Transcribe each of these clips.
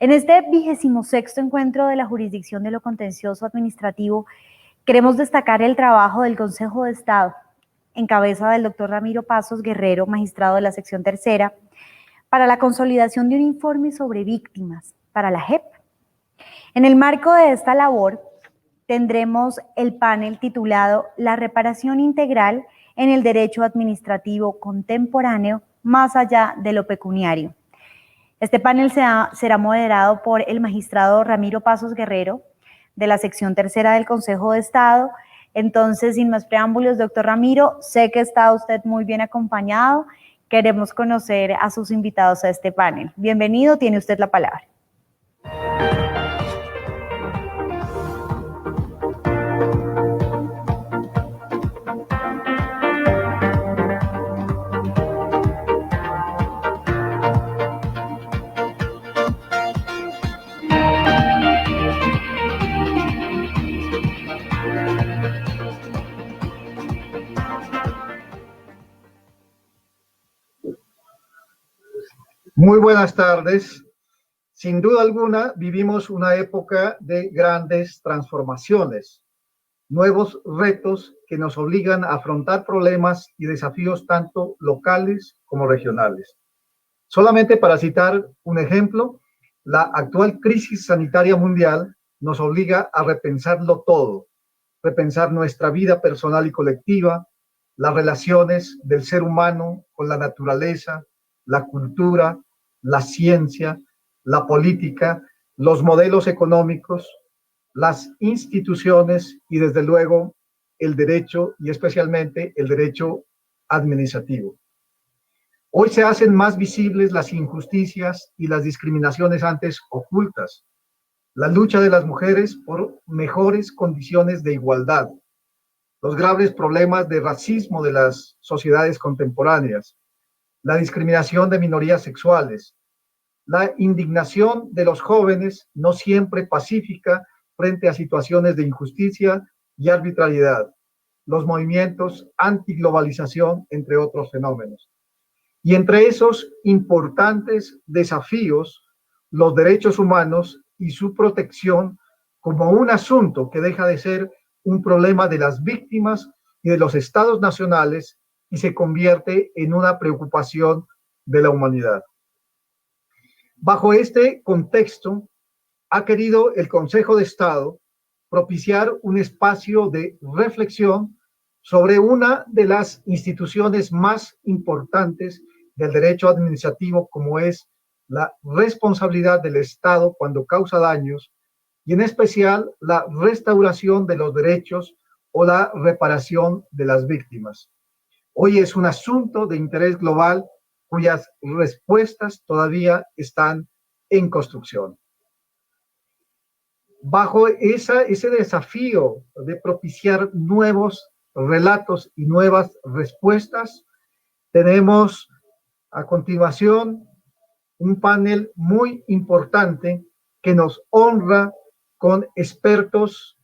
En este 26º encuentro de la jurisdicción de lo contencioso administrativo, queremos destacar el trabajo del Consejo de Estado, en cabeza del doctor Ramiro Pasos Guerrero, magistrado de la sección tercera, para la consolidación de un informe sobre víctimas para la JEP. En el marco de esta labor, tendremos el panel titulado La reparación integral en el derecho administrativo contemporáneo más allá de lo pecuniario. Este panel será moderado por el magistrado Ramiro Pasos Guerrero, de la sección tercera del Consejo de Estado. Entonces, sin más preámbulos, doctor Ramiro, sé que está usted muy bien acompañado. Queremos conocer a sus invitados a este panel. Bienvenido, tiene usted la palabra. Muy buenas tardes. Sin duda alguna, vivimos una época de grandes transformaciones, nuevos retos que nos obligan a afrontar problemas y desafíos tanto locales como regionales. Solamente para citar un ejemplo, la actual crisis sanitaria mundial nos obliga a repensarlo todo, repensar nuestra vida personal y colectiva, las relaciones del ser humano con la naturaleza, la cultura, la ciencia, la política, los modelos económicos, las instituciones y desde luego el derecho y especialmente el derecho administrativo. Hoy se hacen más visibles las injusticias y las discriminaciones antes ocultas, la lucha de las mujeres por mejores condiciones de igualdad, los graves problemas de racismo de las sociedades contemporáneas, la discriminación de minorías sexuales, la indignación de los jóvenes, no siempre pacífica, frente a situaciones de injusticia y arbitrariedad, los movimientos antiglobalización, entre otros fenómenos. Y entre esos importantes desafíos, los derechos humanos y su protección como un asunto que deja de ser un problema de las víctimas y de los estados nacionales y se convierte en una preocupación de la humanidad. Bajo este contexto, ha querido el Consejo de Estado propiciar un espacio de reflexión sobre una de las instituciones más importantes del derecho administrativo, como es la responsabilidad del Estado cuando causa daños, y en especial la restauración de los derechos o la reparación de las víctimas. Hoy es un asunto de interés global cuyas respuestas todavía están en construcción. Bajo ese desafío de propiciar nuevos relatos y nuevas respuestas, tenemos a continuación un panel muy importante que nos honra con expertos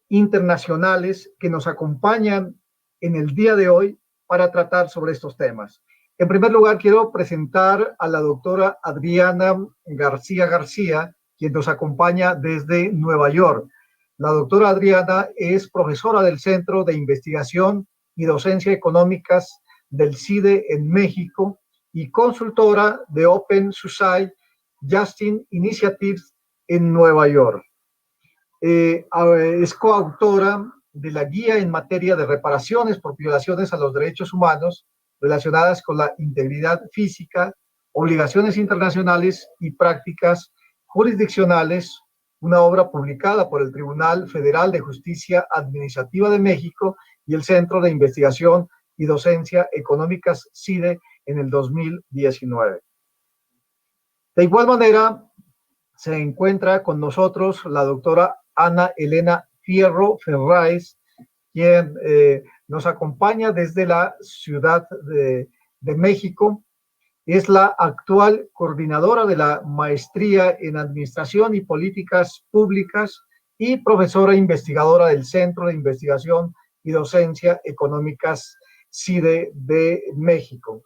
internacionales que nos acompañan en el día de hoy para tratar sobre estos temas. En primer lugar, quiero presentar a la doctora Adriana García, quien nos acompaña desde Nueva York. La doctora Adriana es profesora del Centro de Investigación y Docencia Económicas del CIDE en México y consultora de Open Society Justice Initiatives en Nueva York. Es coautora de la guía en materia de reparaciones por violaciones a los derechos humanos relacionadas con la integridad física, obligaciones internacionales y prácticas jurisdiccionales, una obra publicada por el Tribunal Federal de Justicia Administrativa de México y el Centro de Investigación y Docencia Económicas CIDE en el 2019. De igual manera, se encuentra con nosotros la doctora Ana Elena Fierro Ferráez, quien nos acompaña desde la Ciudad de México. Es la actual coordinadora de la Maestría en Administración y Políticas Públicas y profesora investigadora del Centro de Investigación y Docencia Económicas CIDE de México.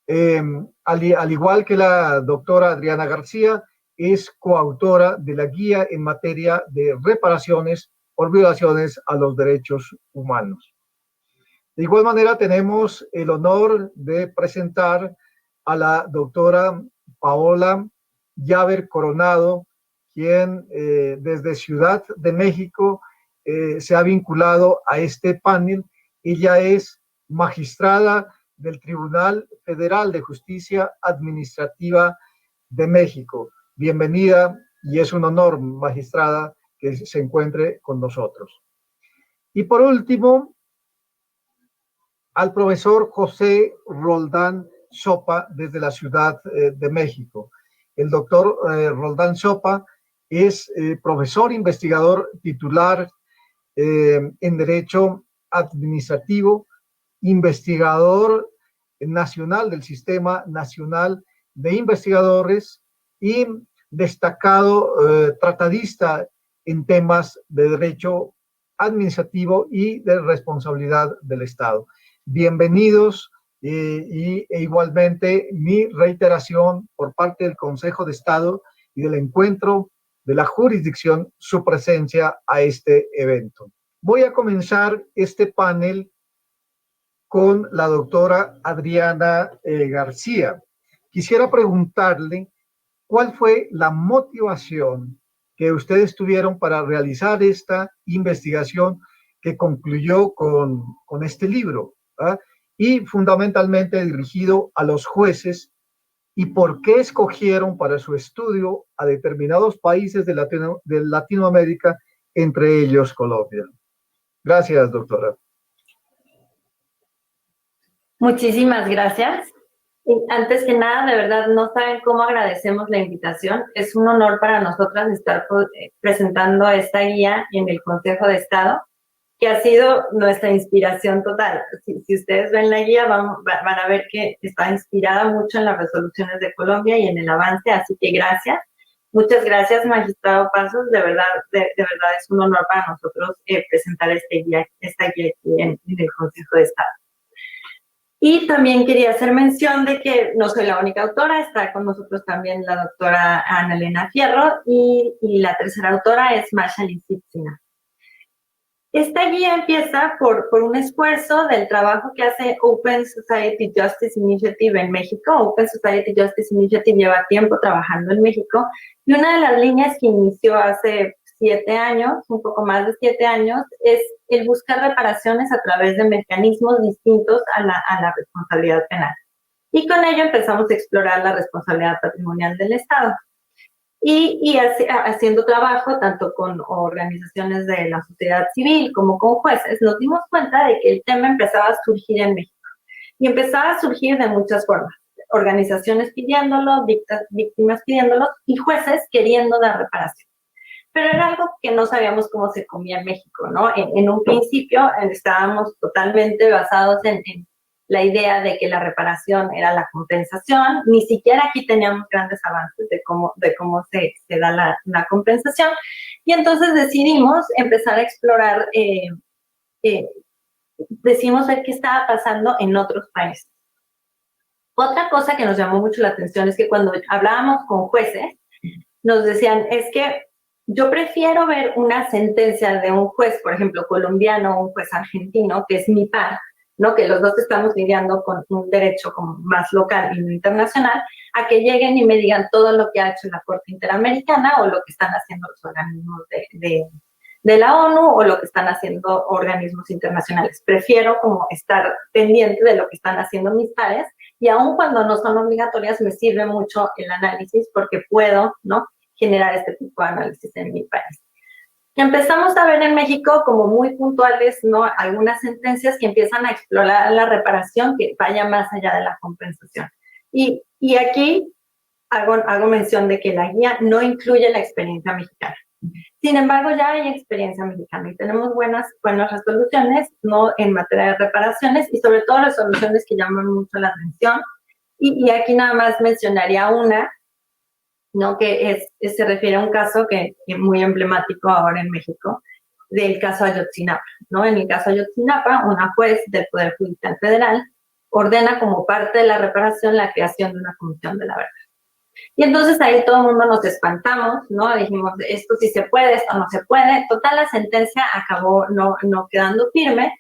Al igual que la doctora Adriana García, es coautora de la Guía en materia de reparaciones por violaciones a los derechos humanos. De igual manera, tenemos el honor de presentar a la doctora Paola Llaver Coronado, quien desde Ciudad de México se ha vinculado a este panel. Ella es magistrada del Tribunal Federal de Justicia Administrativa de México. Bienvenida y es un honor, magistrada, que se encuentre con nosotros. Y por último, al profesor José Roldán Sopa desde la Ciudad de México. El doctor Roldán Sopa es profesor investigador titular en Derecho Administrativo, investigador nacional del Sistema Nacional de Investigadores y destacado tratadista en temas de derecho administrativo y de responsabilidad del Estado. Bienvenidos e igualmente mi reiteración por parte del Consejo de Estado y del encuentro de la jurisdicción su presencia a este evento. Voy a comenzar este panel con la doctora Adriana García. Quisiera preguntarle cuál fue la motivación que ustedes tuvieron para realizar esta investigación que concluyó con este libro, ¿ah? Y fundamentalmente dirigido a los jueces, y por qué escogieron para su estudio a determinados países de Latinoamérica, entre ellos Colombia. Gracias, doctora. Muchísimas gracias. Antes que nada, de verdad, no saben cómo agradecemos la invitación. Es un honor para nosotras estar presentando esta guía en el Consejo de Estado, que ha sido nuestra inspiración total. Si ustedes ven la guía, van a ver que está inspirada mucho en las resoluciones de Colombia y en el avance, así que gracias. Muchas gracias, magistrado Pasos. De verdad es un honor para nosotros presentar esta guía aquí en el Consejo de Estado. Y también quería hacer mención de que no soy la única autora, está con nosotros también la doctora Ana Elena Fierro y la tercera autora es Masha Lizitsina. Esta guía empieza por un esfuerzo del trabajo que hace Open Society Justice Initiative en México. Open Society Justice Initiative lleva tiempo trabajando en México y una de las líneas que inició hace 7 años, un poco más de 7 años, es el buscar reparaciones a través de mecanismos distintos a la responsabilidad penal. Y con ello empezamos a explorar la responsabilidad patrimonial del Estado. Y haciendo trabajo tanto con organizaciones de la sociedad civil como con jueces, nos dimos cuenta de que el tema empezaba a surgir en México. Y empezaba a surgir de muchas formas. Organizaciones pidiéndolo, víctimas pidiéndolo y jueces queriendo dar reparación. Pero era algo que no sabíamos cómo se comía en México, ¿no? En un principio estábamos totalmente basados en la idea de que la reparación era la compensación. Ni siquiera aquí teníamos grandes avances de cómo se da la compensación. Y entonces decidimos empezar a explorar, decidimos ver qué estaba pasando en otros países. Otra cosa que nos llamó mucho la atención es que cuando hablábamos con jueces, nos decían, es que yo prefiero ver una sentencia de un juez, por ejemplo, colombiano o un juez argentino, que es mi par, ¿no? Que los dos estamos lidiando con un derecho como más local y no internacional, a que lleguen y me digan todo lo que ha hecho la Corte Interamericana o lo que están haciendo los organismos de la ONU o lo que están haciendo organismos internacionales. Prefiero como estar pendiente de lo que están haciendo mis pares y aun cuando no son obligatorias me sirve mucho el análisis porque puedo, ¿no?, generar este tipo de análisis en mi país. Empezamos a ver en México como muy puntuales, ¿no?, algunas sentencias que empiezan a explorar la reparación que vaya más allá de la compensación. Y aquí hago mención de que la guía no incluye la experiencia mexicana. Sin embargo, ya hay experiencia mexicana y tenemos buenas resoluciones, ¿no?, en materia de reparaciones y sobre todo resoluciones que llaman mucho la atención. Y aquí nada más mencionaría una, ¿no?, que se refiere a un caso que es muy emblemático ahora en México, del caso Ayotzinapa, ¿no? En el caso Ayotzinapa, una juez del Poder Judicial Federal ordena como parte de la reparación la creación de una comisión de la verdad. Y entonces ahí todo el mundo nos espantamos, ¿no? Dijimos, esto sí se puede, esto no se puede. Total, la sentencia acabó no quedando firme,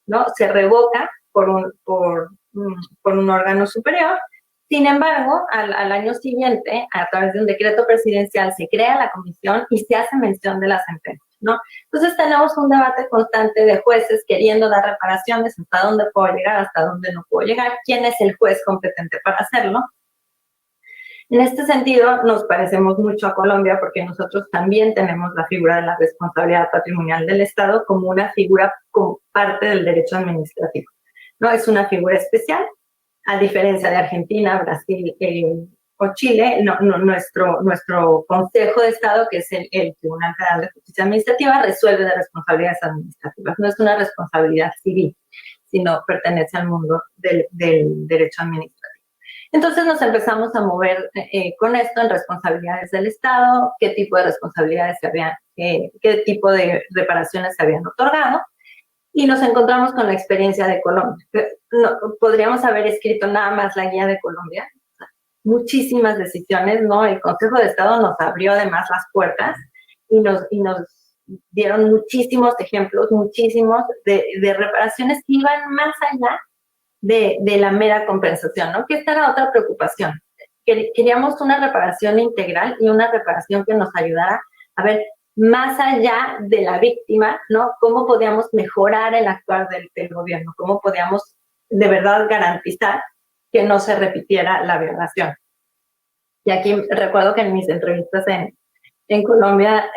¿no? Se revoca por un órgano superior. Sin embargo, al año siguiente, a través de un decreto presidencial, se crea la comisión y se hace mención de la sentencia, ¿no? Entonces tenemos un debate constante de jueces queriendo dar reparaciones, hasta dónde puedo llegar, hasta dónde no puedo llegar, quién es el juez competente para hacerlo. En este sentido, nos parecemos mucho a Colombia porque nosotros también tenemos la figura de la responsabilidad patrimonial del Estado como una figura como parte del derecho administrativo, ¿no? Es una figura especial, a diferencia de Argentina, Brasil o Chile, nuestro Consejo de Estado, que es el Tribunal Federal de Justicia Administrativa, resuelve de responsabilidades administrativas. No es una responsabilidad civil, sino pertenece al mundo del derecho administrativo. Entonces nos empezamos a mover con esto en responsabilidades del Estado, qué tipo de responsabilidades qué tipo de reparaciones se habían otorgado, y nos encontramos con la experiencia de Colombia. No, podríamos haber escrito nada más la guía de Colombia, muchísimas decisiones, ¿no? El Consejo de Estado nos abrió además las puertas y nos dieron muchísimos ejemplos, muchísimos de reparaciones que iban más allá de la mera compensación, ¿no? Que esta era otra preocupación. Queríamos una reparación integral y una reparación que nos ayudara a ver más allá de la víctima, ¿no? Cómo podíamos mejorar el actuar del gobierno, cómo podíamos de verdad garantizar que no se repitiera la violación. Y aquí recuerdo que en mis entrevistas en Colombia,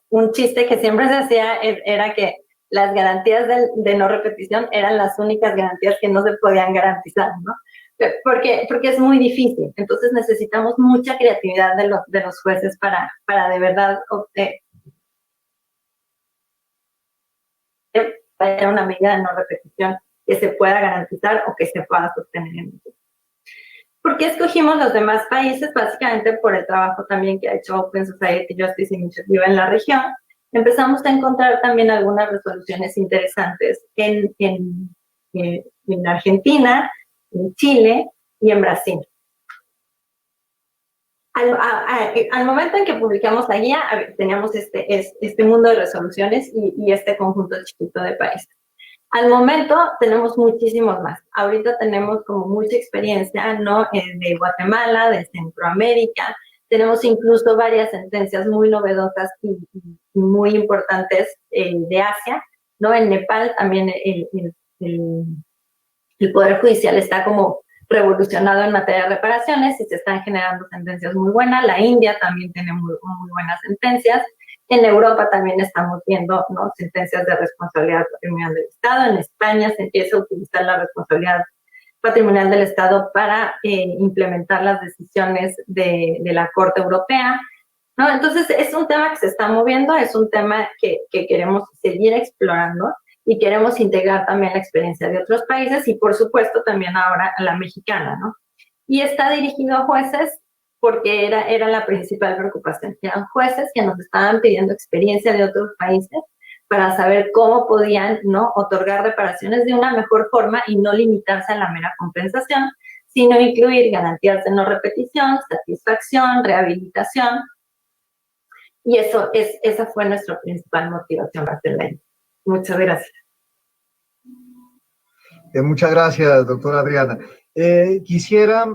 un chiste que siempre se hacía era que las garantías de no repetición eran las únicas garantías que no se podían garantizar, ¿no? Porque es muy difícil. Entonces necesitamos mucha creatividad de los jueces para de verdad obtener una medida de no repetición que se pueda garantizar o que se pueda sostener en el tiempo. ¿Por qué escogimos los demás países? Básicamente por el trabajo también que ha hecho Open Society Justice Initiative en la región. Empezamos a encontrar también algunas resoluciones interesantes en Argentina, en Chile y en Brasil. Al momento en que publicamos la guía, teníamos este mundo de resoluciones y este conjunto chiquito de países. Al momento tenemos muchísimos más. Ahorita tenemos como mucha experiencia, ¿no? De Guatemala, de Centroamérica. Tenemos incluso varias sentencias muy novedosas y muy importantes de Asia, ¿no? En Nepal también el Poder Judicial está como revolucionado en materia de reparaciones y se están generando sentencias muy buenas. La India también tiene muy buenas sentencias. En Europa también estamos viendo, ¿no? Sentencias de responsabilidad patrimonial del Estado. En España se empieza a utilizar la responsabilidad patrimonial del Estado para implementar las decisiones de la Corte Europea, ¿no? Entonces, es un tema que se está moviendo, es un tema que queremos seguir explorando y queremos integrar también la experiencia de otros países y, por supuesto, también ahora la mexicana, ¿no? Y está dirigido a jueces porque era la principal preocupación. Eran jueces que nos estaban pidiendo experiencia de otros países para saber cómo podían, ¿no? Otorgar reparaciones de una mejor forma y no limitarse a la mera compensación, sino incluir garantías de no repetición, satisfacción, rehabilitación. Y esa fue nuestra principal motivación para hacer ley. Muchas gracias. Muchas gracias, doctora Adriana. Quisiera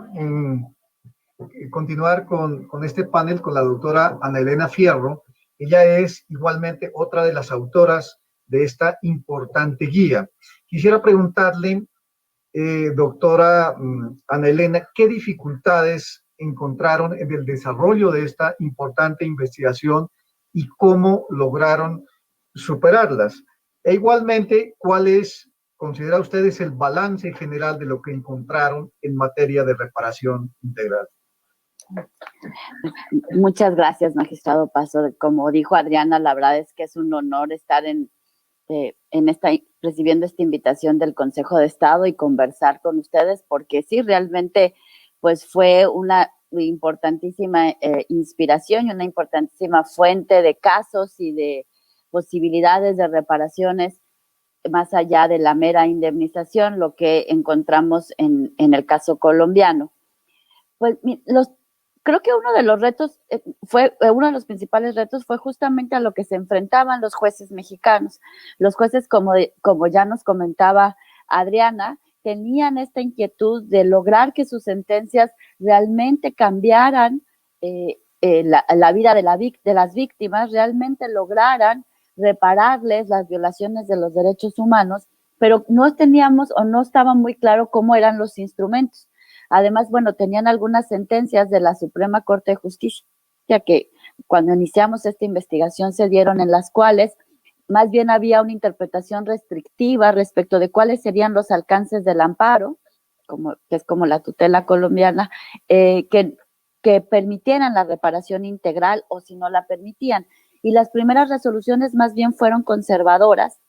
continuar con este panel con la doctora Ana Elena Fierro. Ella es igualmente otra de las autoras de esta importante guía. Quisiera preguntarle, doctora Ana Elena, ¿qué dificultades encontraron en el desarrollo de esta importante investigación y cómo lograron superarlas? E igualmente, ¿cuál considera ustedes el balance general de lo que encontraron en materia de reparación integral? Muchas gracias, magistrado Paso. Como dijo Adriana, la verdad es que es un honor estar recibiendo esta invitación del Consejo de Estado y conversar con ustedes, porque sí, realmente, pues fue una importantísima inspiración y una importantísima fuente de casos y de posibilidades de reparaciones más allá de la mera indemnización, lo que encontramos en el caso colombiano. Pues creo que uno de los retos uno de los principales retos fue justamente a lo que se enfrentaban los jueces mexicanos. Los jueces, como ya nos comentaba Adriana, tenían esta inquietud de lograr que sus sentencias realmente cambiaran la vida de las víctimas, realmente lograran repararles las violaciones de los derechos humanos, pero no teníamos o no estaba muy claro cómo eran los instrumentos. Además, bueno, tenían algunas sentencias de la Suprema Corte de Justicia, ya que cuando iniciamos esta investigación se dieron en las cuales más bien había una interpretación restrictiva respecto de cuáles serían los alcances del amparo, que es como la tutela colombiana, que permitieran la reparación integral o si no la permitían. Y las primeras resoluciones más bien fueron conservadoras,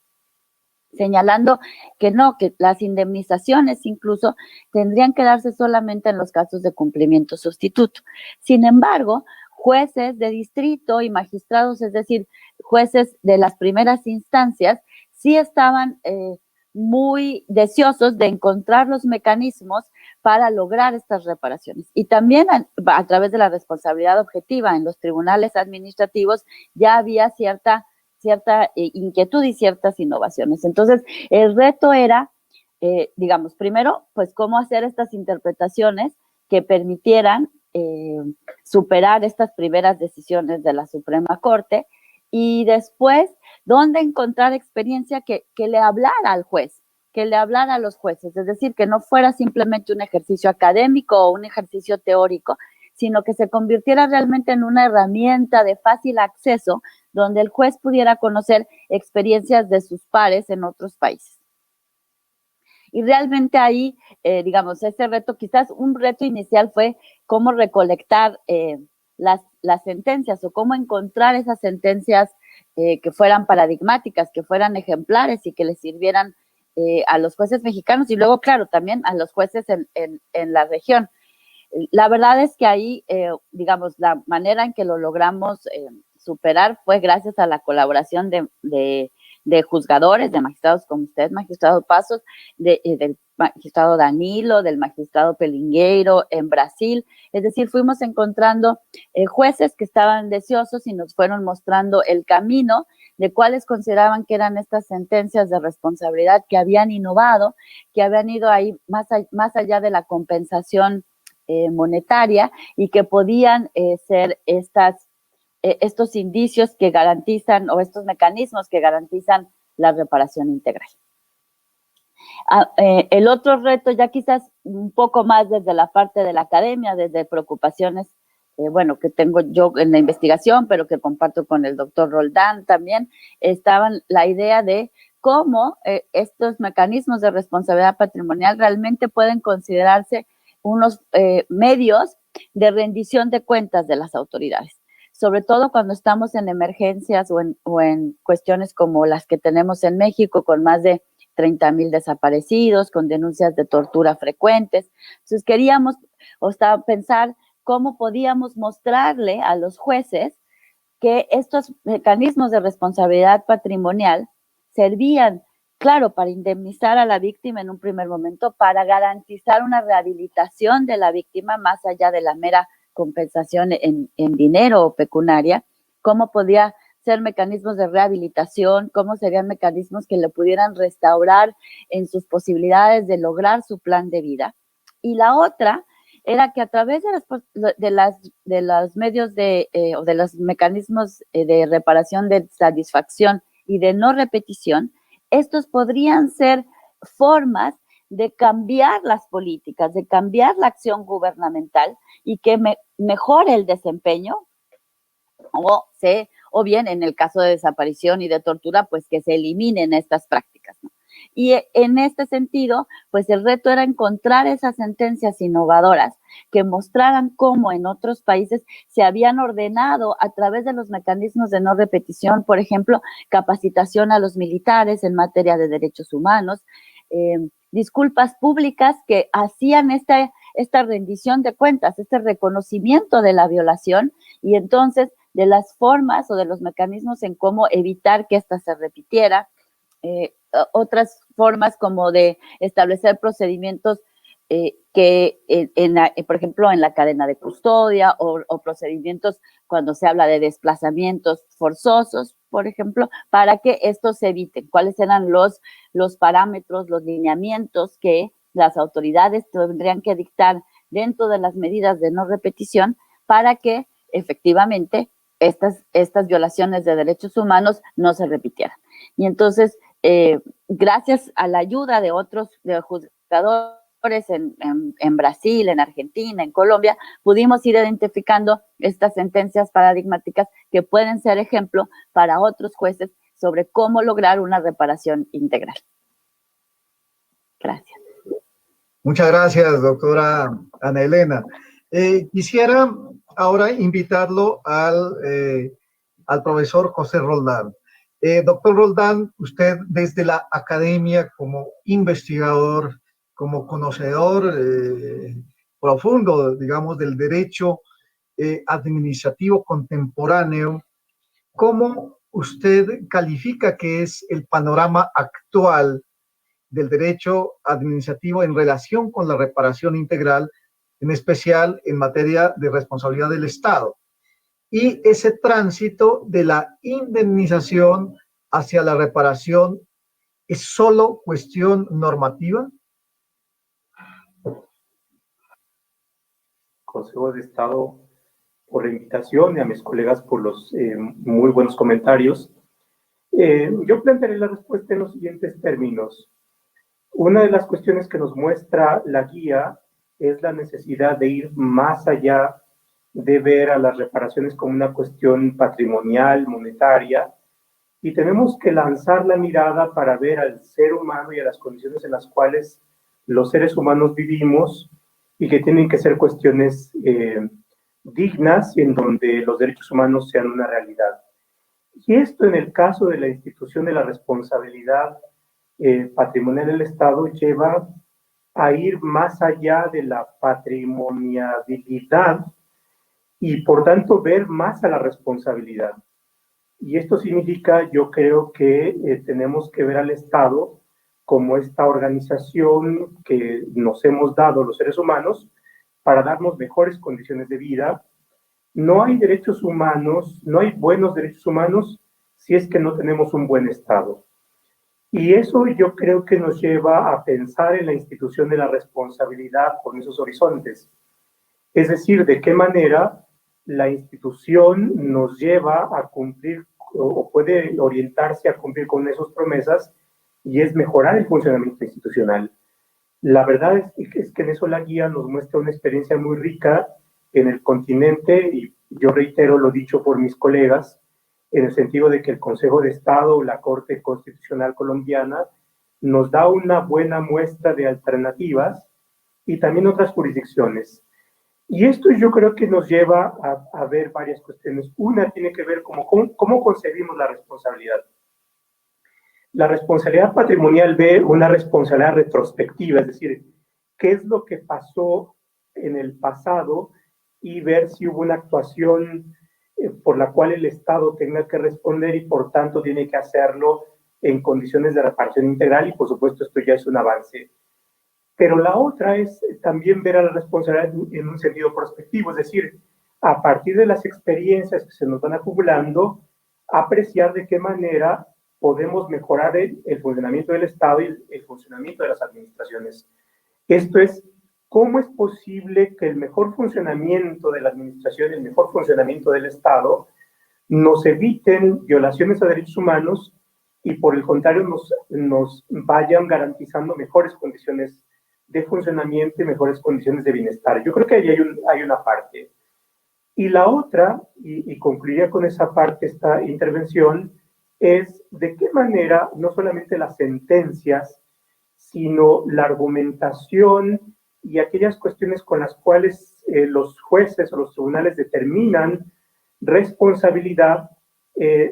señalando que no, que las indemnizaciones incluso tendrían que darse solamente en los casos de cumplimiento sustituto. Sin embargo, jueces de distrito y magistrados, es decir, jueces de las primeras instancias, sí estaban muy deseosos de encontrar los mecanismos para lograr estas reparaciones. Y también a través de la responsabilidad objetiva en los tribunales administrativos ya había cierta inquietud y ciertas innovaciones. Entonces, el reto era, digamos, primero, pues cómo hacer estas interpretaciones que permitieran superar estas primeras decisiones de la Suprema Corte y después, dónde encontrar experiencia que le hablara al juez, que le hablara a los jueces, es decir, que no fuera simplemente un ejercicio académico o un ejercicio teórico, sino que se convirtiera realmente en una herramienta de fácil acceso donde el juez pudiera conocer experiencias de sus pares en otros países. Y realmente ahí, digamos, ese reto, quizás un reto inicial fue cómo recolectar las sentencias o cómo encontrar esas sentencias que fueran paradigmáticas, que fueran ejemplares y que les sirvieran a los jueces mexicanos y luego, claro, también a los jueces en la región. La verdad es que ahí, digamos, la manera en que lo logramos superar fue gracias a la colaboración de juzgadores, de magistrados como usted, magistrado Pasos, del magistrado Danilo, del magistrado Pelingueiro en Brasil. Es decir, fuimos encontrando jueces que estaban deseosos y nos fueron mostrando el camino de cuáles consideraban que eran estas sentencias de responsabilidad que habían innovado, que habían ido ahí más allá de la compensación monetaria y que podían ser estos indicios que garantizan o estos mecanismos que garantizan la reparación integral. El otro reto, ya quizás un poco más desde la parte de la academia, desde preocupaciones, bueno, que tengo yo en la investigación, pero que comparto con el doctor Roldán también, estaban la idea de cómo estos mecanismos de responsabilidad patrimonial realmente pueden considerarse unos medios de rendición de cuentas de las autoridades, sobre todo cuando estamos en emergencias o en cuestiones como las que tenemos en México, con más de 30,000 desaparecidos, con denuncias de tortura frecuentes. Entonces queríamos pensar cómo podíamos mostrarle a los jueces que estos mecanismos de responsabilidad patrimonial servían, claro, para indemnizar a la víctima en un primer momento, para garantizar una rehabilitación de la víctima más allá de la mera compensación en dinero o pecunaria, cómo podía ser mecanismos de rehabilitación, cómo serían mecanismos que le pudieran restaurar en sus posibilidades de lograr su plan de vida. Y la otra era que a través de los medios o de los mecanismos de reparación de satisfacción y de no repetición, estos podrían ser formas de cambiar las políticas, de cambiar la acción gubernamental y que mejore el desempeño o bien en el caso de desaparición y de tortura, pues que se eliminen estas prácticas, ¿no? Y en este sentido, pues el reto era encontrar esas sentencias innovadoras que mostraran cómo en otros países se habían ordenado a través de los mecanismos de no repetición, por ejemplo, capacitación a los militares en materia de derechos humanos, disculpas públicas que hacían esta rendición de cuentas, este reconocimiento de la violación y entonces de las formas o de los mecanismos en cómo evitar que ésta se repitiera, otras formas como de establecer procedimientos por ejemplo, en la cadena de custodia o procedimientos cuando se habla de desplazamientos forzosos, por ejemplo, para que estos se eviten. ¿Cuáles eran los parámetros, los lineamientos que las autoridades tendrían que dictar dentro de las medidas de no repetición para que efectivamente estas violaciones de derechos humanos no se repitieran? Y entonces, gracias a la ayuda de otros juzgadores en Brasil, en Argentina, en Colombia, pudimos ir identificando estas sentencias paradigmáticas que pueden ser ejemplo para otros jueces sobre cómo lograr una reparación integral. Gracias. Muchas gracias, doctora Ana Elena. Quisiera ahora invitarlo al profesor José Roldán. Doctor Roldán, usted desde la academia como investigador, como conocedor profundo, digamos, del derecho administrativo contemporáneo, ¿cómo usted califica que es el panorama actual del derecho administrativo en relación con la reparación integral, en especial en materia de responsabilidad del Estado? Y ese tránsito de la indemnización hacia la reparación, ¿es solo cuestión normativa? Consejo de Estado por la invitación y a mis colegas por los muy buenos comentarios. Yo plantearé la respuesta en los siguientes términos. Una de las cuestiones que nos muestra la guía es la necesidad de ir más allá de ver a las reparaciones como una cuestión patrimonial, monetaria, y tenemos que lanzar la mirada para ver al ser humano y a las condiciones en las cuales los seres humanos vivimos y que tienen que ser cuestiones dignas y en donde los derechos humanos sean una realidad. Y esto en el caso de la institución de la responsabilidad patrimonial del Estado lleva a ir más allá de la patrimoniabilidad y por tanto ver más a la responsabilidad. Y esto significa, yo creo que tenemos que ver al Estado como esta organización que nos hemos dado los seres humanos para darnos mejores condiciones de vida. No hay derechos humanos, no hay buenos derechos humanos si es que no tenemos un buen Estado. Y eso yo creo que nos lleva a pensar en la institución de la responsabilidad con esos horizontes. Es decir, de qué manera la institución nos lleva a cumplir o puede orientarse a cumplir con esas promesas y es mejorar el funcionamiento institucional. La verdad es que en eso la guía nos muestra una experiencia muy rica en el continente y yo reitero lo dicho por mis colegas en el sentido de que el Consejo de Estado o la Corte Constitucional Colombiana nos da una buena muestra de alternativas y también otras jurisdicciones. Y esto yo creo que nos lleva a ver varias cuestiones. Una tiene que ver con cómo concebimos la responsabilidad. La responsabilidad patrimonial ve una responsabilidad retrospectiva, es decir, qué es lo que pasó en el pasado y ver si hubo una actuación por la cual el Estado tenga que responder y por tanto tiene que hacerlo en condiciones de reparación integral y por supuesto esto ya es un avance. Pero la otra es también ver a la responsabilidad en un sentido prospectivo, es decir, a partir de las experiencias que se nos van acumulando, apreciar de qué manera podemos mejorar el funcionamiento del Estado y el funcionamiento de las administraciones. Esto es, ¿cómo es posible que el mejor funcionamiento de la administración, el mejor funcionamiento del Estado, nos eviten violaciones a derechos humanos y por el contrario nos vayan garantizando mejores condiciones de funcionamiento y mejores condiciones de bienestar? Yo creo que ahí hay una parte. Y la otra, y concluiría con esa parte esta intervención, es de qué manera no solamente las sentencias, sino la argumentación y aquellas cuestiones con las cuales los jueces o los tribunales determinan responsabilidad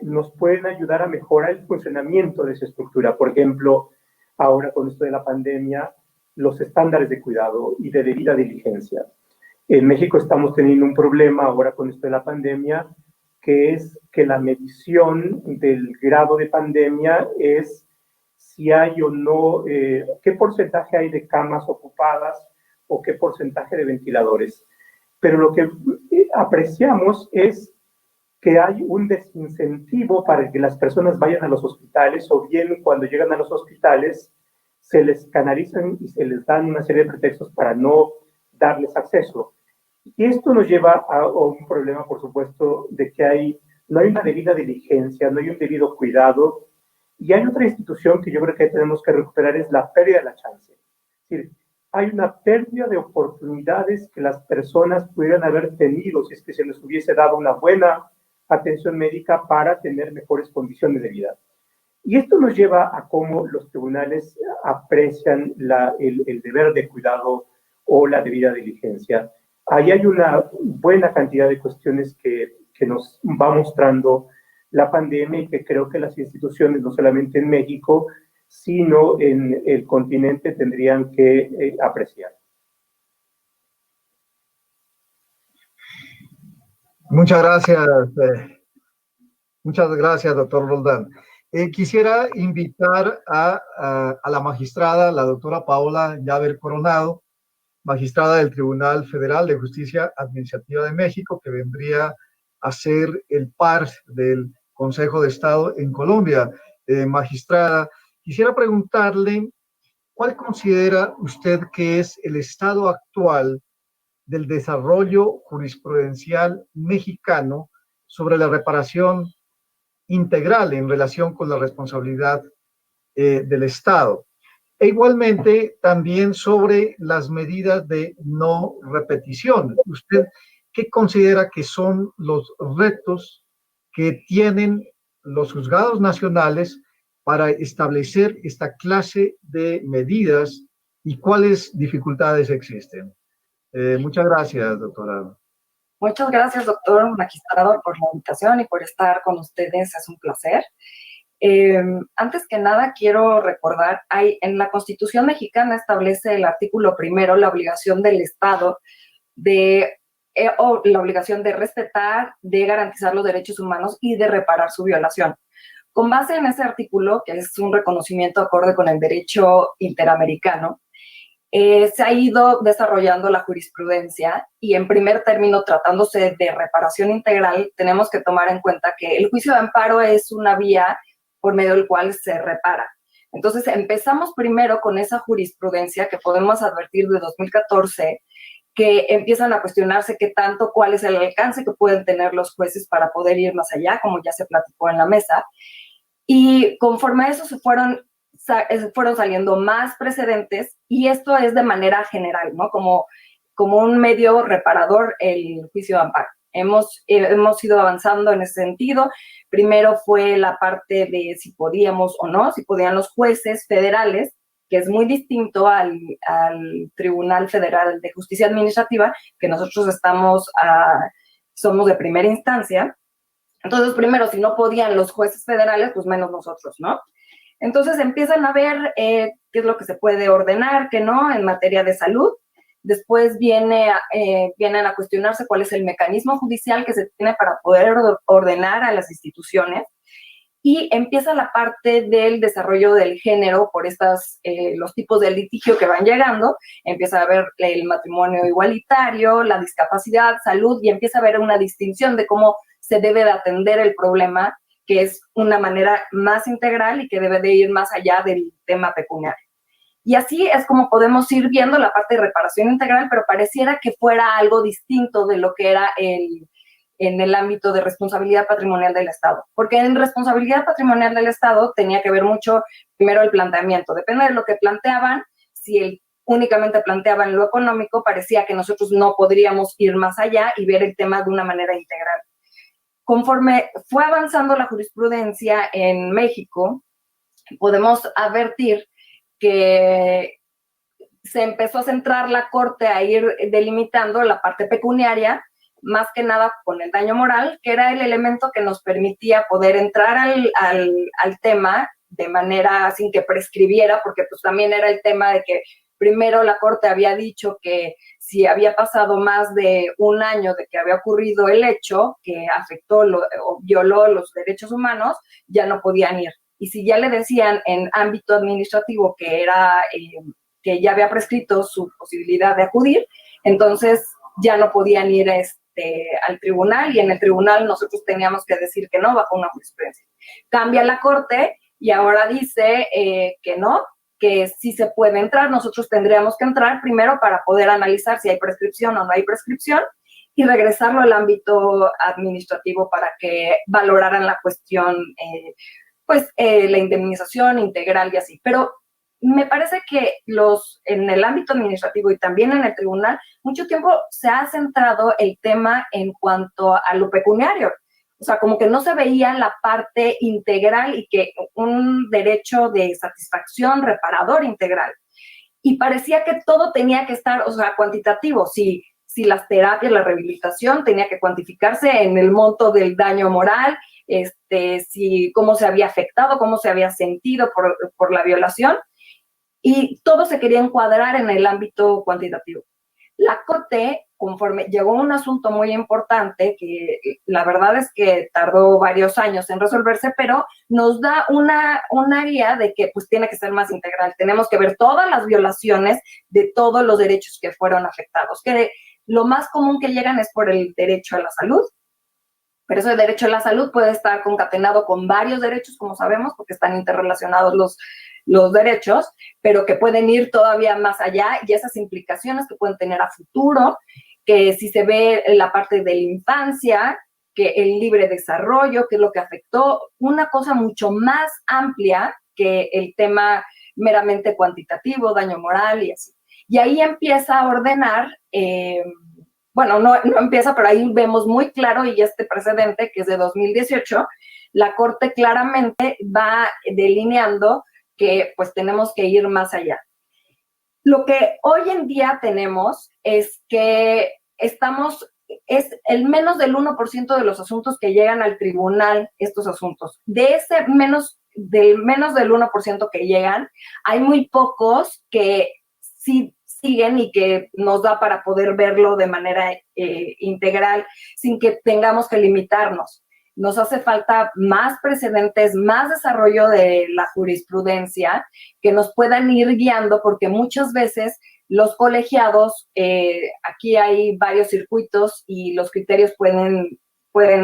nos pueden ayudar a mejorar el funcionamiento de esa estructura. Por ejemplo, ahora con esto de la pandemia, los estándares de cuidado y de debida diligencia. En México estamos teniendo un problema ahora con esto de la pandemia, que es que la medición del grado de pandemia es si hay o no, qué porcentaje hay de camas ocupadas o qué porcentaje de ventiladores. Pero lo que apreciamos es que hay un desincentivo para que las personas vayan a los hospitales, o bien cuando llegan a los hospitales se les canalizan y se les dan una serie de pretextos para no darles acceso. Y esto nos lleva a un problema, por supuesto, de que no hay una debida diligencia, no hay un debido cuidado. Y hay otra institución que yo creo que tenemos que recuperar, es la pérdida de la chance. Es decir, hay una pérdida de oportunidades que las personas pudieran haber tenido si es que se les hubiese dado una buena atención médica para tener mejores condiciones de vida. Y esto nos lleva a cómo los tribunales aprecian el deber de cuidado o la debida diligencia. Ahí hay una buena cantidad de cuestiones que nos va mostrando la pandemia y que creo que las instituciones, no solamente en México, sino en el continente, tendrían que apreciar. Muchas gracias, doctor Roldán. Quisiera invitar a la magistrada, la doctora Paola Llaver Coronado, magistrada del Tribunal Federal de Justicia Administrativa de México, que vendría a ser el par del Consejo de Estado en Colombia. Magistrada, quisiera preguntarle, ¿cuál considera usted que es el estado actual del desarrollo jurisprudencial mexicano sobre la reparación integral en relación con la responsabilidad del Estado? E igualmente también sobre las medidas de no repetición. ¿Usted qué considera que son los retos que tienen los juzgados nacionales para establecer esta clase de medidas y cuáles dificultades existen? Muchas gracias, doctora. Muchas gracias, doctor magistrado, por la invitación y por estar con ustedes. Es un placer. Antes que nada, quiero recordar, en la Constitución mexicana establece el artículo primero la obligación del Estado la obligación de respetar, de garantizar los derechos humanos y de reparar su violación. Con base en ese artículo, que es un reconocimiento acorde con el derecho interamericano, se ha ido desarrollando la jurisprudencia y, en primer término, tratándose de reparación integral, tenemos que tomar en cuenta que el juicio de amparo es una vía por medio del cual se repara. Entonces, empezamos primero con esa jurisprudencia que podemos advertir de 2014, que empiezan a cuestionarse cuál es el alcance que pueden tener los jueces para poder ir más allá, como ya se platicó en la mesa. Y conforme a eso fueron saliendo más precedentes, y esto es de manera general, ¿no? Como un medio reparador el juicio de amparo. Hemos ido avanzando en ese sentido. Primero fue la parte de si podíamos o no, si podían los jueces federales, que es muy distinto al Tribunal Federal de Justicia Administrativa, que nosotros somos de primera instancia. Entonces, primero, si no podían los jueces federales, pues menos nosotros, ¿no? Entonces empiezan a ver qué es lo que se puede ordenar, qué no, en materia de salud. Después vienen a cuestionarse cuál es el mecanismo judicial que se tiene para poder ordenar a las instituciones. Y empieza la parte del desarrollo del género por los tipos de litigio que van llegando. Empieza a haber el matrimonio igualitario, la discapacidad, salud, y empieza a haber una distinción de cómo se debe de atender el problema, que es una manera más integral y que debe de ir más allá del tema pecuniario. Y así es como podemos ir viendo la parte de reparación integral, pero pareciera que fuera algo distinto de lo que era en el ámbito de responsabilidad patrimonial del Estado. Porque en responsabilidad patrimonial del Estado tenía que ver mucho, primero, el planteamiento. Depende de lo que planteaban. Si únicamente planteaban lo económico, parecía que nosotros no podríamos ir más allá y ver el tema de una manera integral. Conforme fue avanzando la jurisprudencia en México, podemos advertir que se empezó a centrar la Corte a ir delimitando la parte pecuniaria, más que nada con el daño moral, que era el elemento que nos permitía poder entrar al tema de manera sin que prescribiera, porque pues también era el tema de que primero la Corte había dicho que si había pasado más de un año de que había ocurrido el hecho que afectó o violó los derechos humanos, ya no podían ir. Y si ya le decían en ámbito administrativo que era que ya había prescrito su posibilidad de acudir, entonces ya no podían ir al tribunal, y en el tribunal nosotros teníamos que decir que no bajo una jurisprudencia. Cambia la corte y ahora dice que no, que sí se puede entrar. Nosotros tendríamos que entrar primero para poder analizar si hay prescripción o no hay prescripción y regresarlo al ámbito administrativo para que valoraran la cuestión, la indemnización integral y así. Pero me parece que en el ámbito administrativo y también en el tribunal, mucho tiempo se ha centrado el tema en cuanto a lo pecuniario. O sea, como que no se veía la parte integral y que un derecho de satisfacción reparador integral. Y parecía que todo tenía que estar, o sea, cuantitativo. Si las terapias, la rehabilitación tenía que cuantificarse en el monto del daño moral, cómo se había afectado, cómo se había sentido por la violación. Y todo se quería encuadrar en el ámbito cuantitativo. La Corte, conforme llegó un asunto muy importante, que la verdad es que tardó varios años en resolverse, pero nos da una guía de que pues tiene que ser más integral. Tenemos que ver todas las violaciones de todos los derechos que fueron afectados, que lo más común que llegan es por el derecho a la salud, pero ese derecho a la salud puede estar concatenado con varios derechos, como sabemos, porque están interrelacionados los derechos, pero que pueden ir todavía más allá, y esas implicaciones que pueden tener a futuro, que si se ve la parte de la infancia, que el libre desarrollo, que es lo que afectó, una cosa mucho más amplia que el tema meramente cuantitativo, daño moral y así. Y ahí empieza a ordenar, no empieza, pero ahí vemos muy claro, y este precedente, que es de 2018, la Corte claramente va delineando que pues tenemos que ir más allá. Lo que hoy en día tenemos es que es el menos del 1% de los asuntos que llegan al tribunal, estos asuntos. De ese menos del 1% que llegan, hay muy pocos que sí siguen y que nos da para poder verlo de manera integral sin que tengamos que limitarnos. Nos hace falta más precedentes, más desarrollo de la jurisprudencia que nos puedan ir guiando, porque muchas veces los colegiados, aquí hay varios circuitos y los criterios pueden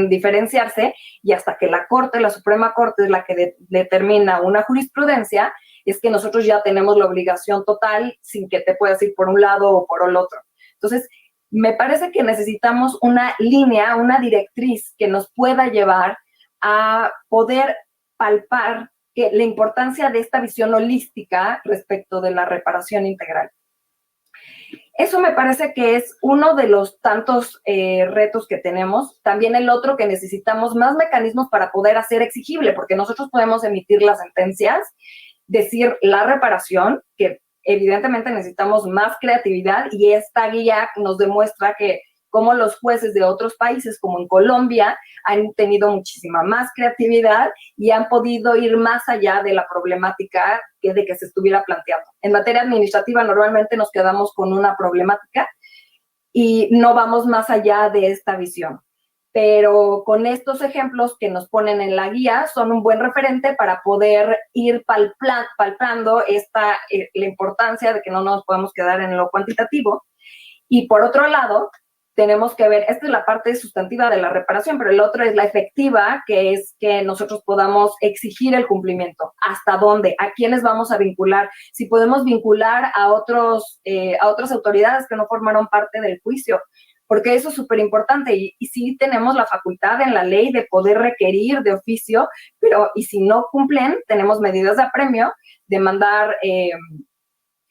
diferenciarse, y hasta que la Suprema Corte es la que determina una jurisprudencia, es que nosotros ya tenemos la obligación total sin que te puedas ir por un lado o por el otro. Entonces, me parece que necesitamos una línea, una directriz que nos pueda llevar a poder palpar la importancia de esta visión holística respecto de la reparación integral. Eso me parece que es uno de los tantos retos que tenemos. También el otro, que necesitamos más mecanismos para poder hacer exigible, porque nosotros podemos emitir las sentencias, decir la reparación, que evidentemente necesitamos más creatividad, y esta guía nos demuestra que como los jueces de otros países, como en Colombia, han tenido muchísima más creatividad y han podido ir más allá de la problemática de que se estuviera planteando. En materia administrativa normalmente nos quedamos con una problemática y no vamos más allá de esta visión. Pero con estos ejemplos que nos ponen en la guía son un buen referente para poder ir palpando la importancia de que no nos podemos quedar en lo cuantitativo. Y por otro lado, tenemos que ver, esta es la parte sustantiva de la reparación, pero el otro es la efectiva, que es que nosotros podamos exigir el cumplimiento. ¿Hasta dónde? ¿A quiénes vamos a vincular? Si podemos vincular a otras autoridades que no formaron parte del juicio, porque eso es súper importante, y sí tenemos la facultad en la ley de poder requerir de oficio, pero y si no cumplen, tenemos medidas de apremio, de mandar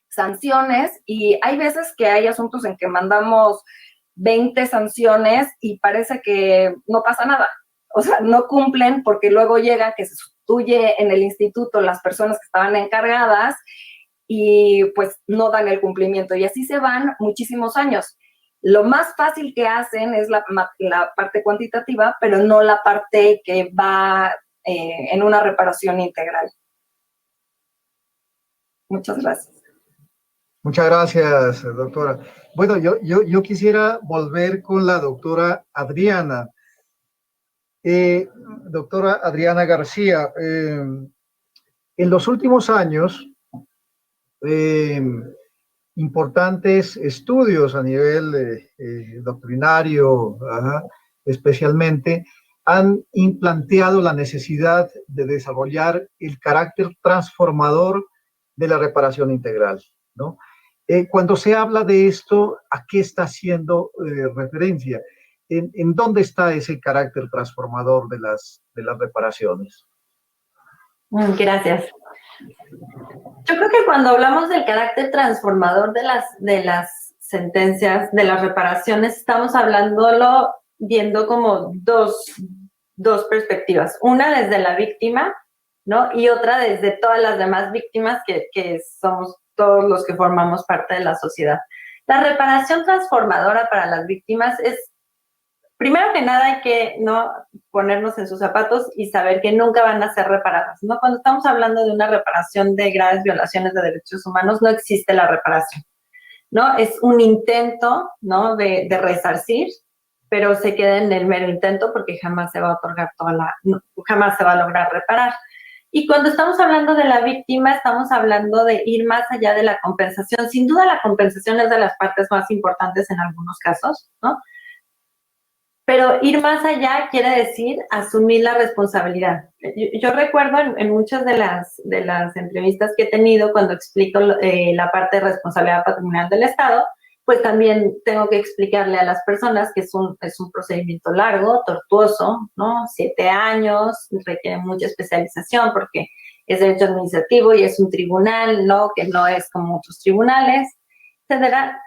sanciones, y hay veces que hay asuntos en que mandamos 20 sanciones y parece que no pasa nada. O sea, no cumplen porque luego llega que se sustituye en el instituto las personas que estaban encargadas y pues no dan el cumplimiento, y así se van muchísimos años. Lo más fácil que hacen es la parte cuantitativa, pero no la parte que va en una reparación integral. Muchas gracias. Muchas gracias, doctora. Bueno, yo quisiera volver con la doctora Adriana. Doctora Adriana García, en los últimos años importantes estudios a nivel doctrinario, especialmente, han planteado la necesidad de desarrollar el carácter transformador de la reparación integral, ¿no? Cuando se habla de esto, ¿a qué está haciendo referencia? ¿En dónde está ese carácter transformador de las reparaciones? Gracias. Yo creo que cuando hablamos del carácter transformador de las sentencias, de las reparaciones, estamos hablándolo viendo como dos perspectivas. Una desde la víctima, ¿no? Y otra desde todas las demás víctimas que somos todos los que formamos parte de la sociedad. La reparación transformadora para las víctimas es, primero que nada, hay que no ponernos en sus zapatos y saber que nunca van a ser reparadas, ¿no? Cuando estamos hablando de una reparación de graves violaciones de derechos humanos, no existe la reparación, ¿no? Es un intento, ¿no? de resarcir, pero se queda en el mero intento porque jamás se va a otorgar jamás se va a lograr reparar. Y cuando estamos hablando de la víctima, estamos hablando de ir más allá de la compensación. Sin duda, la compensación es de las partes más importantes en algunos casos, ¿no? Pero ir más allá quiere decir asumir la responsabilidad. Yo recuerdo en muchas de las entrevistas que he tenido cuando explico la parte de responsabilidad patrimonial del Estado, pues también tengo que explicarle a las personas que es un procedimiento largo, tortuoso, ¿no? 7 años, requiere mucha especialización porque es derecho administrativo y es un tribunal, ¿no? Que no es como otros tribunales, etcétera.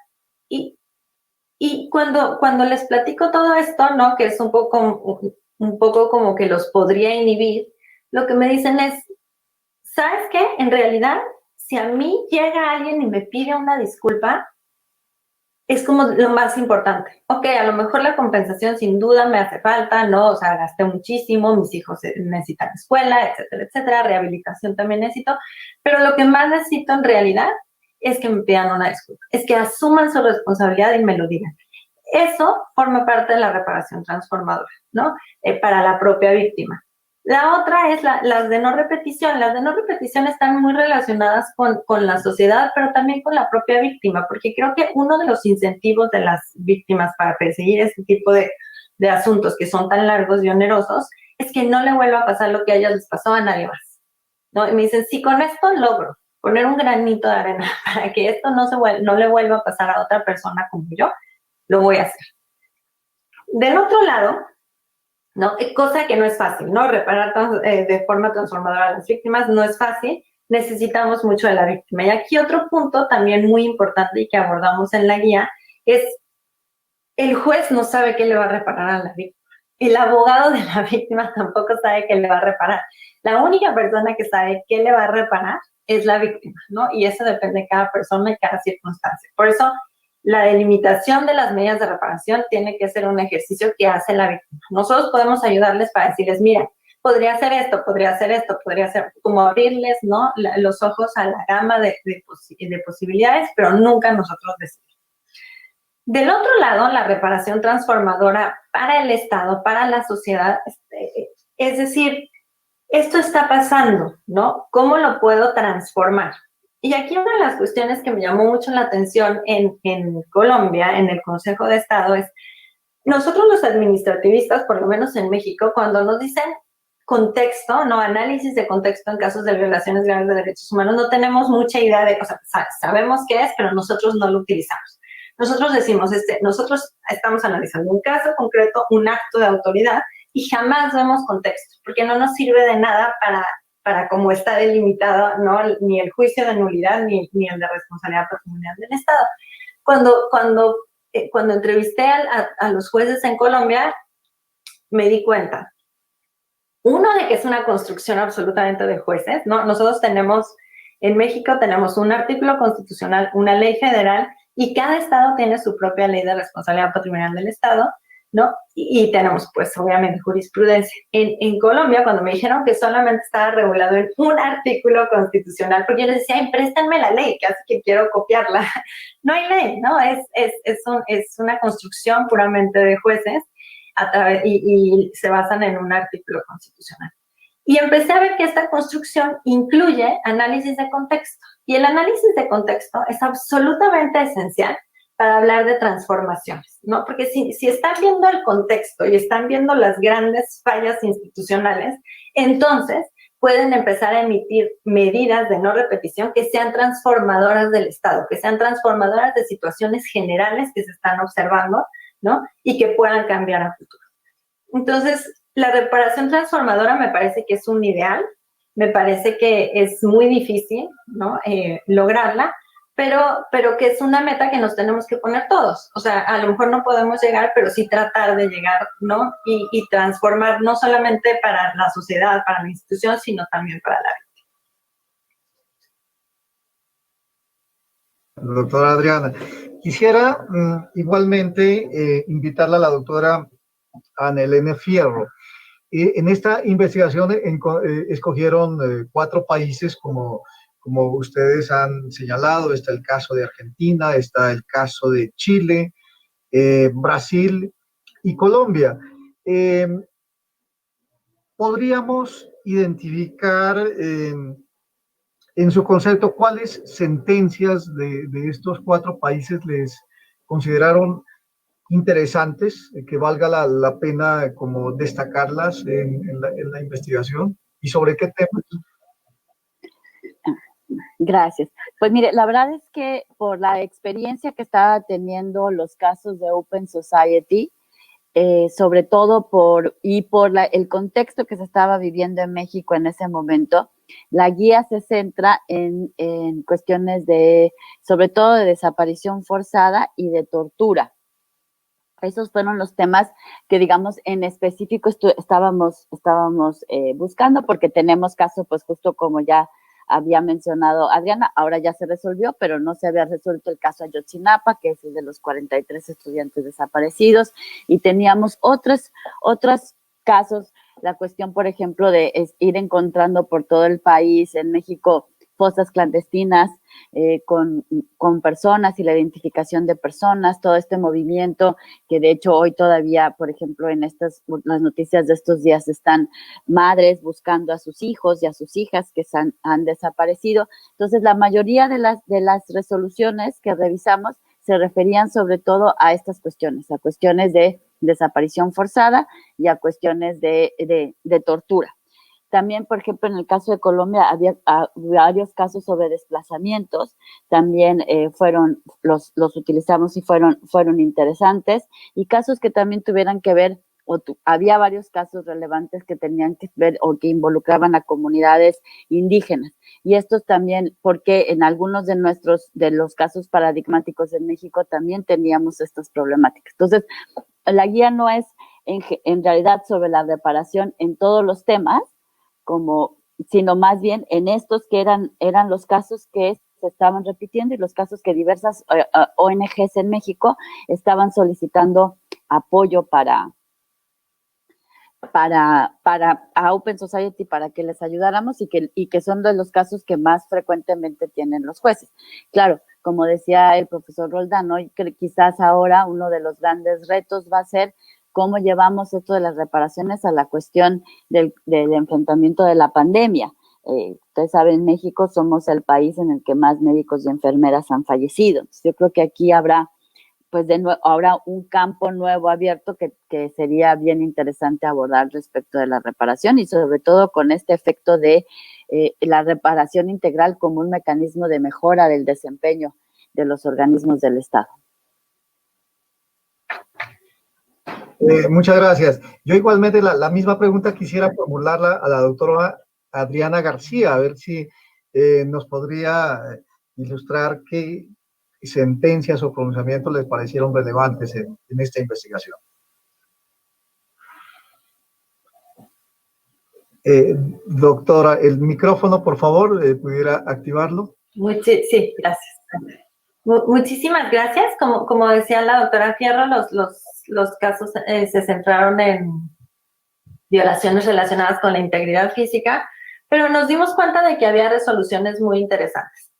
Y cuando les platico todo esto, ¿no? Que es un poco como que los podría inhibir, lo que me dicen es, ¿sabes qué? En realidad, si a mí llega alguien y me pide una disculpa, es como lo más importante. Ok, a lo mejor la compensación sin duda me hace falta, ¿no? O sea, gasté muchísimo, mis hijos necesitan escuela, etcétera, etcétera, rehabilitación también necesito, pero lo que más necesito en realidad es que me pidan una disculpa, es que asuman su responsabilidad y me lo digan. Eso forma parte de la reparación transformadora, ¿no? Para la propia víctima. La otra es las de no repetición. Las de no repetición están muy relacionadas con la sociedad, pero también con la propia víctima, porque creo que uno de los incentivos de las víctimas para perseguir este tipo de asuntos que son tan largos y onerosos es que no le vuelva a pasar lo que a ellas les pasó a nadie más, ¿no? Y me dicen, si con esto logro poner un granito de arena para que esto no le vuelva a pasar a otra persona como yo, lo voy a hacer. Del otro lado, ¿no? Cosa que no es fácil, ¿no? Reparar de forma transformadora a las víctimas no es fácil, necesitamos mucho de la víctima. Y aquí otro punto también muy importante y que abordamos en la guía es el juez no sabe qué le va a reparar a la víctima. El abogado de la víctima tampoco sabe qué le va a reparar. La única persona que sabe qué le va a reparar es la víctima, ¿no? Y eso depende de cada persona y cada circunstancia. Por eso, la delimitación de las medidas de reparación tiene que ser un ejercicio que hace la víctima. Nosotros podemos ayudarles para decirles, mira, podría hacer esto, podría hacer, como abrirles, ¿no? Los ojos a la gama de posibilidades, pero nunca nosotros decimos. Del otro lado, la reparación transformadora para el Estado, para la sociedad, es decir, esto está pasando, ¿no? ¿Cómo lo puedo transformar? Y aquí una de las cuestiones que me llamó mucho la atención en Colombia, en el Consejo de Estado, es nosotros los administrativistas, por lo menos en México, cuando nos dicen contexto, no análisis de contexto en casos de violaciones graves de derechos humanos, no tenemos mucha idea de, o sea, sabemos qué es, pero nosotros no lo utilizamos. Nosotros decimos, nosotros estamos analizando un caso concreto, un acto de autoridad, y jamás vemos contexto, porque no nos sirve de nada para cómo está delimitado, ¿no? Ni el juicio de nulidad ni el de responsabilidad patrimonial del Estado. Cuando entrevisté a los jueces en Colombia, me di cuenta, uno, de que es una construcción absolutamente de jueces, ¿no? Nosotros en México tenemos un artículo constitucional, una ley federal, y cada estado tiene su propia ley de responsabilidad patrimonial del Estado, ¿no? Y tenemos, pues, obviamente, jurisprudencia. En Colombia, cuando me dijeron que solamente estaba regulado en un artículo constitucional, porque yo les decía, préstenme la ley, casi que quiero copiarla. No hay ley, ¿no? Es una construcción puramente de jueces y se basan en un artículo constitucional. Y empecé a ver que esta construcción incluye análisis de contexto. Y el análisis de contexto es absolutamente esencial para hablar de transformaciones, ¿no? Porque si están viendo el contexto y están viendo las grandes fallas institucionales, entonces pueden empezar a emitir medidas de no repetición que sean transformadoras del Estado, que sean transformadoras de situaciones generales que se están observando, ¿no? Y que puedan cambiar a futuro. Entonces, la reparación transformadora me parece que es un ideal, me parece que es muy difícil, ¿no? Lograrla, pero que es una meta que nos tenemos que poner todos. O sea, a lo mejor no podemos llegar, pero sí tratar de llegar, ¿no? Y transformar no solamente para la sociedad, para la institución, sino también para la vida. Doctora Adriana, quisiera igualmente invitarla a la doctora Ana Elena Fierro. En esta investigación escogieron 4 países como ustedes han señalado. Está el caso de Argentina, está el caso de Chile, Brasil y Colombia. ¿Podríamos identificar en su concepto cuáles sentencias de estos 4 países les consideraron interesantes, que valga la pena como destacarlas en la investigación, y sobre qué temas? Gracias. Pues mire, la verdad es que por la experiencia que estaba teniendo los casos de Open Society, sobre todo por el contexto que se estaba viviendo en México en ese momento, la guía se centra en cuestiones sobre todo de desaparición forzada y de tortura. Esos fueron los temas que, digamos, en específico estábamos buscando, porque tenemos casos, pues justo como ya había mencionado Adriana, ahora ya se resolvió, pero no se había resuelto el caso Ayotzinapa, que es el de los 43 estudiantes desaparecidos, y teníamos otros casos, la cuestión, por ejemplo, de ir encontrando por todo el país, en México, fosas clandestinas con personas y la identificación de personas, todo este movimiento que de hecho hoy todavía, por ejemplo, en las noticias de estos días están madres buscando a sus hijos y a sus hijas que han desaparecido. Entonces, la mayoría de las resoluciones que revisamos se referían sobre todo a estas cuestiones, a cuestiones de desaparición forzada y a cuestiones de tortura. También, por ejemplo, en el caso de Colombia había varios casos sobre desplazamientos, también los utilizamos y fueron interesantes, y casos que también tuvieran que ver, había varios casos relevantes que tenían que ver o que involucraban a comunidades indígenas. Y estos también, porque en algunos de los casos paradigmáticos en México también teníamos estas problemáticas. Entonces, la guía no es en realidad sobre la reparación en todos los temas, sino más bien en estos que eran los casos que se estaban repitiendo y los casos que diversas ONGs en México estaban solicitando apoyo para Open Society para que les ayudáramos y que son de los casos que más frecuentemente tienen los jueces. Claro, como decía el profesor Roldán, ¿no? Quizás ahora uno de los grandes retos va a ser cómo llevamos esto de las reparaciones a la cuestión del enfrentamiento de la pandemia. Ustedes saben, México somos el país en el que más médicos y enfermeras han fallecido. Entonces, yo creo que aquí habrá un campo nuevo abierto que sería bien interesante abordar respecto de la reparación y sobre todo con este efecto de la reparación integral como un mecanismo de mejora del desempeño de los organismos del Estado. Muchas gracias. Yo igualmente la misma pregunta quisiera formularla a la doctora Adriana García, a ver si nos podría ilustrar qué sentencias o pronunciamientos les parecieron relevantes en esta investigación. Doctora, el micrófono, por favor, ¿pudiera activarlo? Sí, gracias. Muchísimas gracias. Como decía la doctora Fierro, los casos se centraron en violaciones relacionadas con la integridad física, pero nos dimos cuenta de que había resoluciones muy interesantes.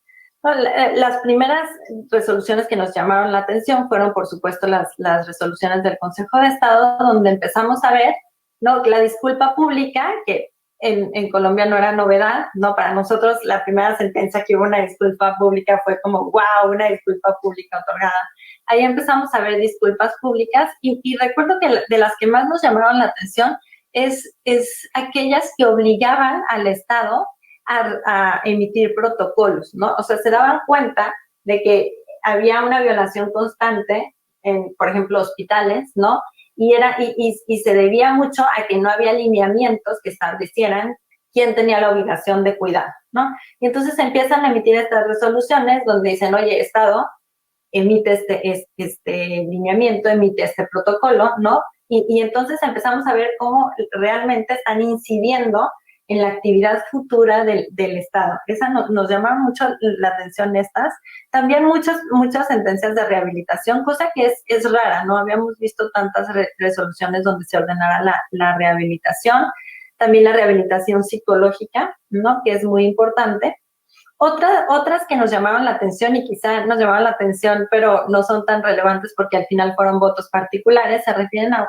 Las primeras resoluciones que nos llamaron la atención fueron, por supuesto, las resoluciones del Consejo de Estado, donde empezamos a ver, ¿no?, la disculpa pública, que en Colombia no era novedad, ¿no? Para nosotros la primera sentencia que hubo una disculpa pública fue como, wow, una disculpa pública otorgada. Ahí empezamos a ver disculpas públicas y recuerdo que de las que más nos llamaron la atención es aquellas que obligaban al Estado a emitir protocolos, ¿no? O sea, se daban cuenta de que había una violación constante en, por ejemplo, hospitales, ¿no? Y se debía mucho a que no había lineamientos que establecieran quién tenía la obligación de cuidar, ¿no? Y entonces empiezan a emitir estas resoluciones donde dicen, oye, Estado, emite este lineamiento, emite este protocolo, ¿no? Y entonces empezamos a ver cómo realmente están incidiendo en la actividad futura del Estado. Esa nos llama mucho la atención estas. También muchas sentencias de rehabilitación, cosa que es rara, no habíamos visto tantas resoluciones donde se ordenara la rehabilitación. También la rehabilitación psicológica, ¿no? Que es muy importante. Otras que nos llamaron la atención y quizá nos llamaron la atención, pero no son tan relevantes porque al final fueron votos particulares, se refieren a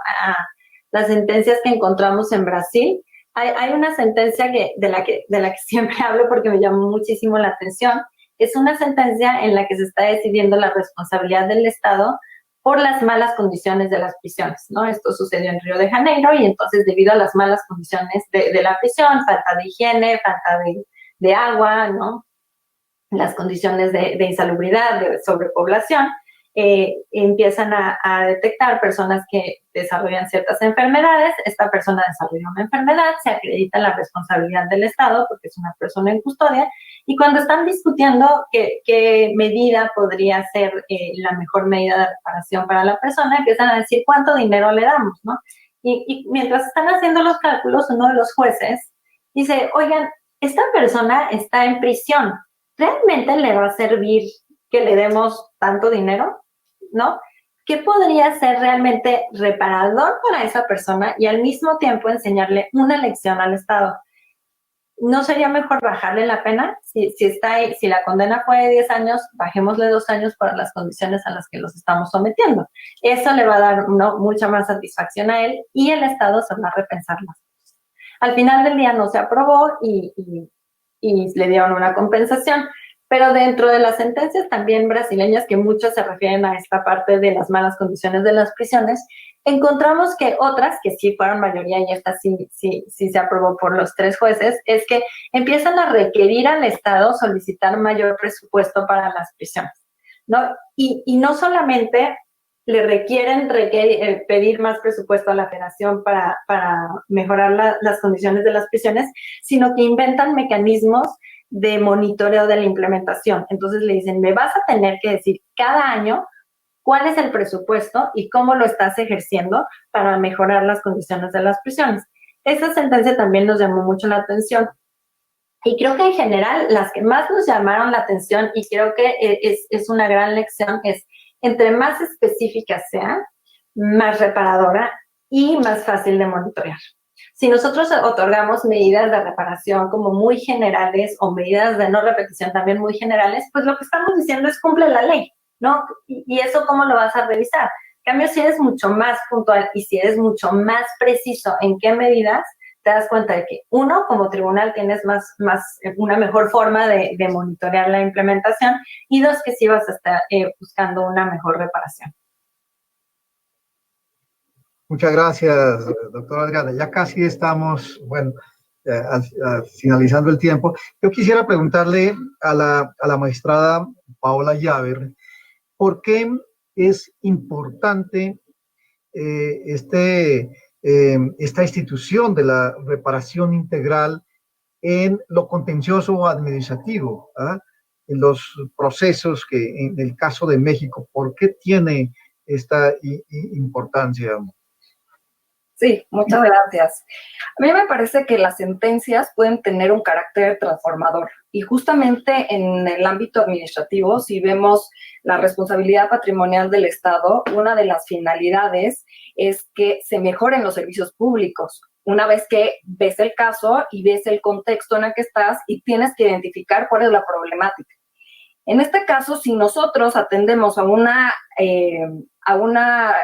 las sentencias que encontramos en Brasil. Hay una sentencia de la que siempre hablo porque me llamó muchísimo la atención. Es una sentencia en la que se está decidiendo la responsabilidad del Estado por las malas condiciones de las prisiones, ¿no? Esto sucedió en Río de Janeiro y entonces debido a las malas condiciones de la prisión, falta de higiene, falta de agua, ¿no? Las condiciones de insalubridad, de sobrepoblación, empiezan a detectar personas que desarrollan ciertas enfermedades. Esta persona desarrolla una enfermedad, se acredita la responsabilidad del Estado porque es una persona en custodia, y cuando están discutiendo qué medida podría ser la mejor medida de reparación para la persona, empiezan a decir cuánto dinero le damos, ¿no? Y mientras están haciendo los cálculos, uno de los jueces dice, oigan, esta persona está en prisión, ¿realmente le va a servir que le demos tanto dinero? ¿No? ¿Qué podría ser realmente reparador para esa persona y al mismo tiempo enseñarle una lección al Estado? ¿No sería mejor bajarle la pena? Si la condena fue de 10 años, bajémosle 2 años para las condiciones a las que los estamos sometiendo. Eso le va a dar mucha más satisfacción a él y el Estado se va a repensar las cosas. Al final del día no se aprobó y le dieron una compensación. Pero dentro de las sentencias también brasileñas, que muchas se refieren a esta parte de las malas condiciones de las prisiones, encontramos que otras, que sí fueron mayoría y esta sí se aprobó por los 3 jueces, es que empiezan a requerir al Estado solicitar mayor presupuesto para las prisiones, ¿no? Y no solamente le requieren pedir más presupuesto a la Federación para mejorar las condiciones de las prisiones, sino que inventan mecanismos de monitoreo de la implementación. Entonces le dicen, me vas a tener que decir cada año cuál es el presupuesto y cómo lo estás ejerciendo para mejorar las condiciones de las prisiones. Esa sentencia también nos llamó mucho la atención. Y creo que en general las que más nos llamaron la atención, y creo que es una gran lección, es entre más específica sea, más reparadora y más fácil de monitorear. Si nosotros otorgamos medidas de reparación como muy generales o medidas de no repetición también muy generales, pues lo que estamos diciendo es cumple la ley, ¿no? Y eso, ¿cómo lo vas a revisar? En cambio, si eres mucho más puntual y si eres mucho más preciso en qué medidas, te das cuenta de que, uno, como tribunal tienes una mejor forma de monitorear la implementación, y 2, que sí vas a estar buscando una mejor reparación. Muchas gracias, doctora Adriana. Ya casi estamos, bueno, finalizando el tiempo. Yo quisiera preguntarle a la magistrada Paola Llaver, ¿por qué es importante esta institución de la reparación integral en lo contencioso administrativo, en los procesos que en el caso de México? ¿Por qué tiene esta importancia? Sí, muchas gracias. A mí me parece que las sentencias pueden tener un carácter transformador y justamente en el ámbito administrativo, si vemos la responsabilidad patrimonial del Estado, una de las finalidades es que se mejoren los servicios públicos. Una vez que ves el caso y ves el contexto en el que estás y tienes que identificar cuál es la problemática. En este caso, si nosotros atendemos a una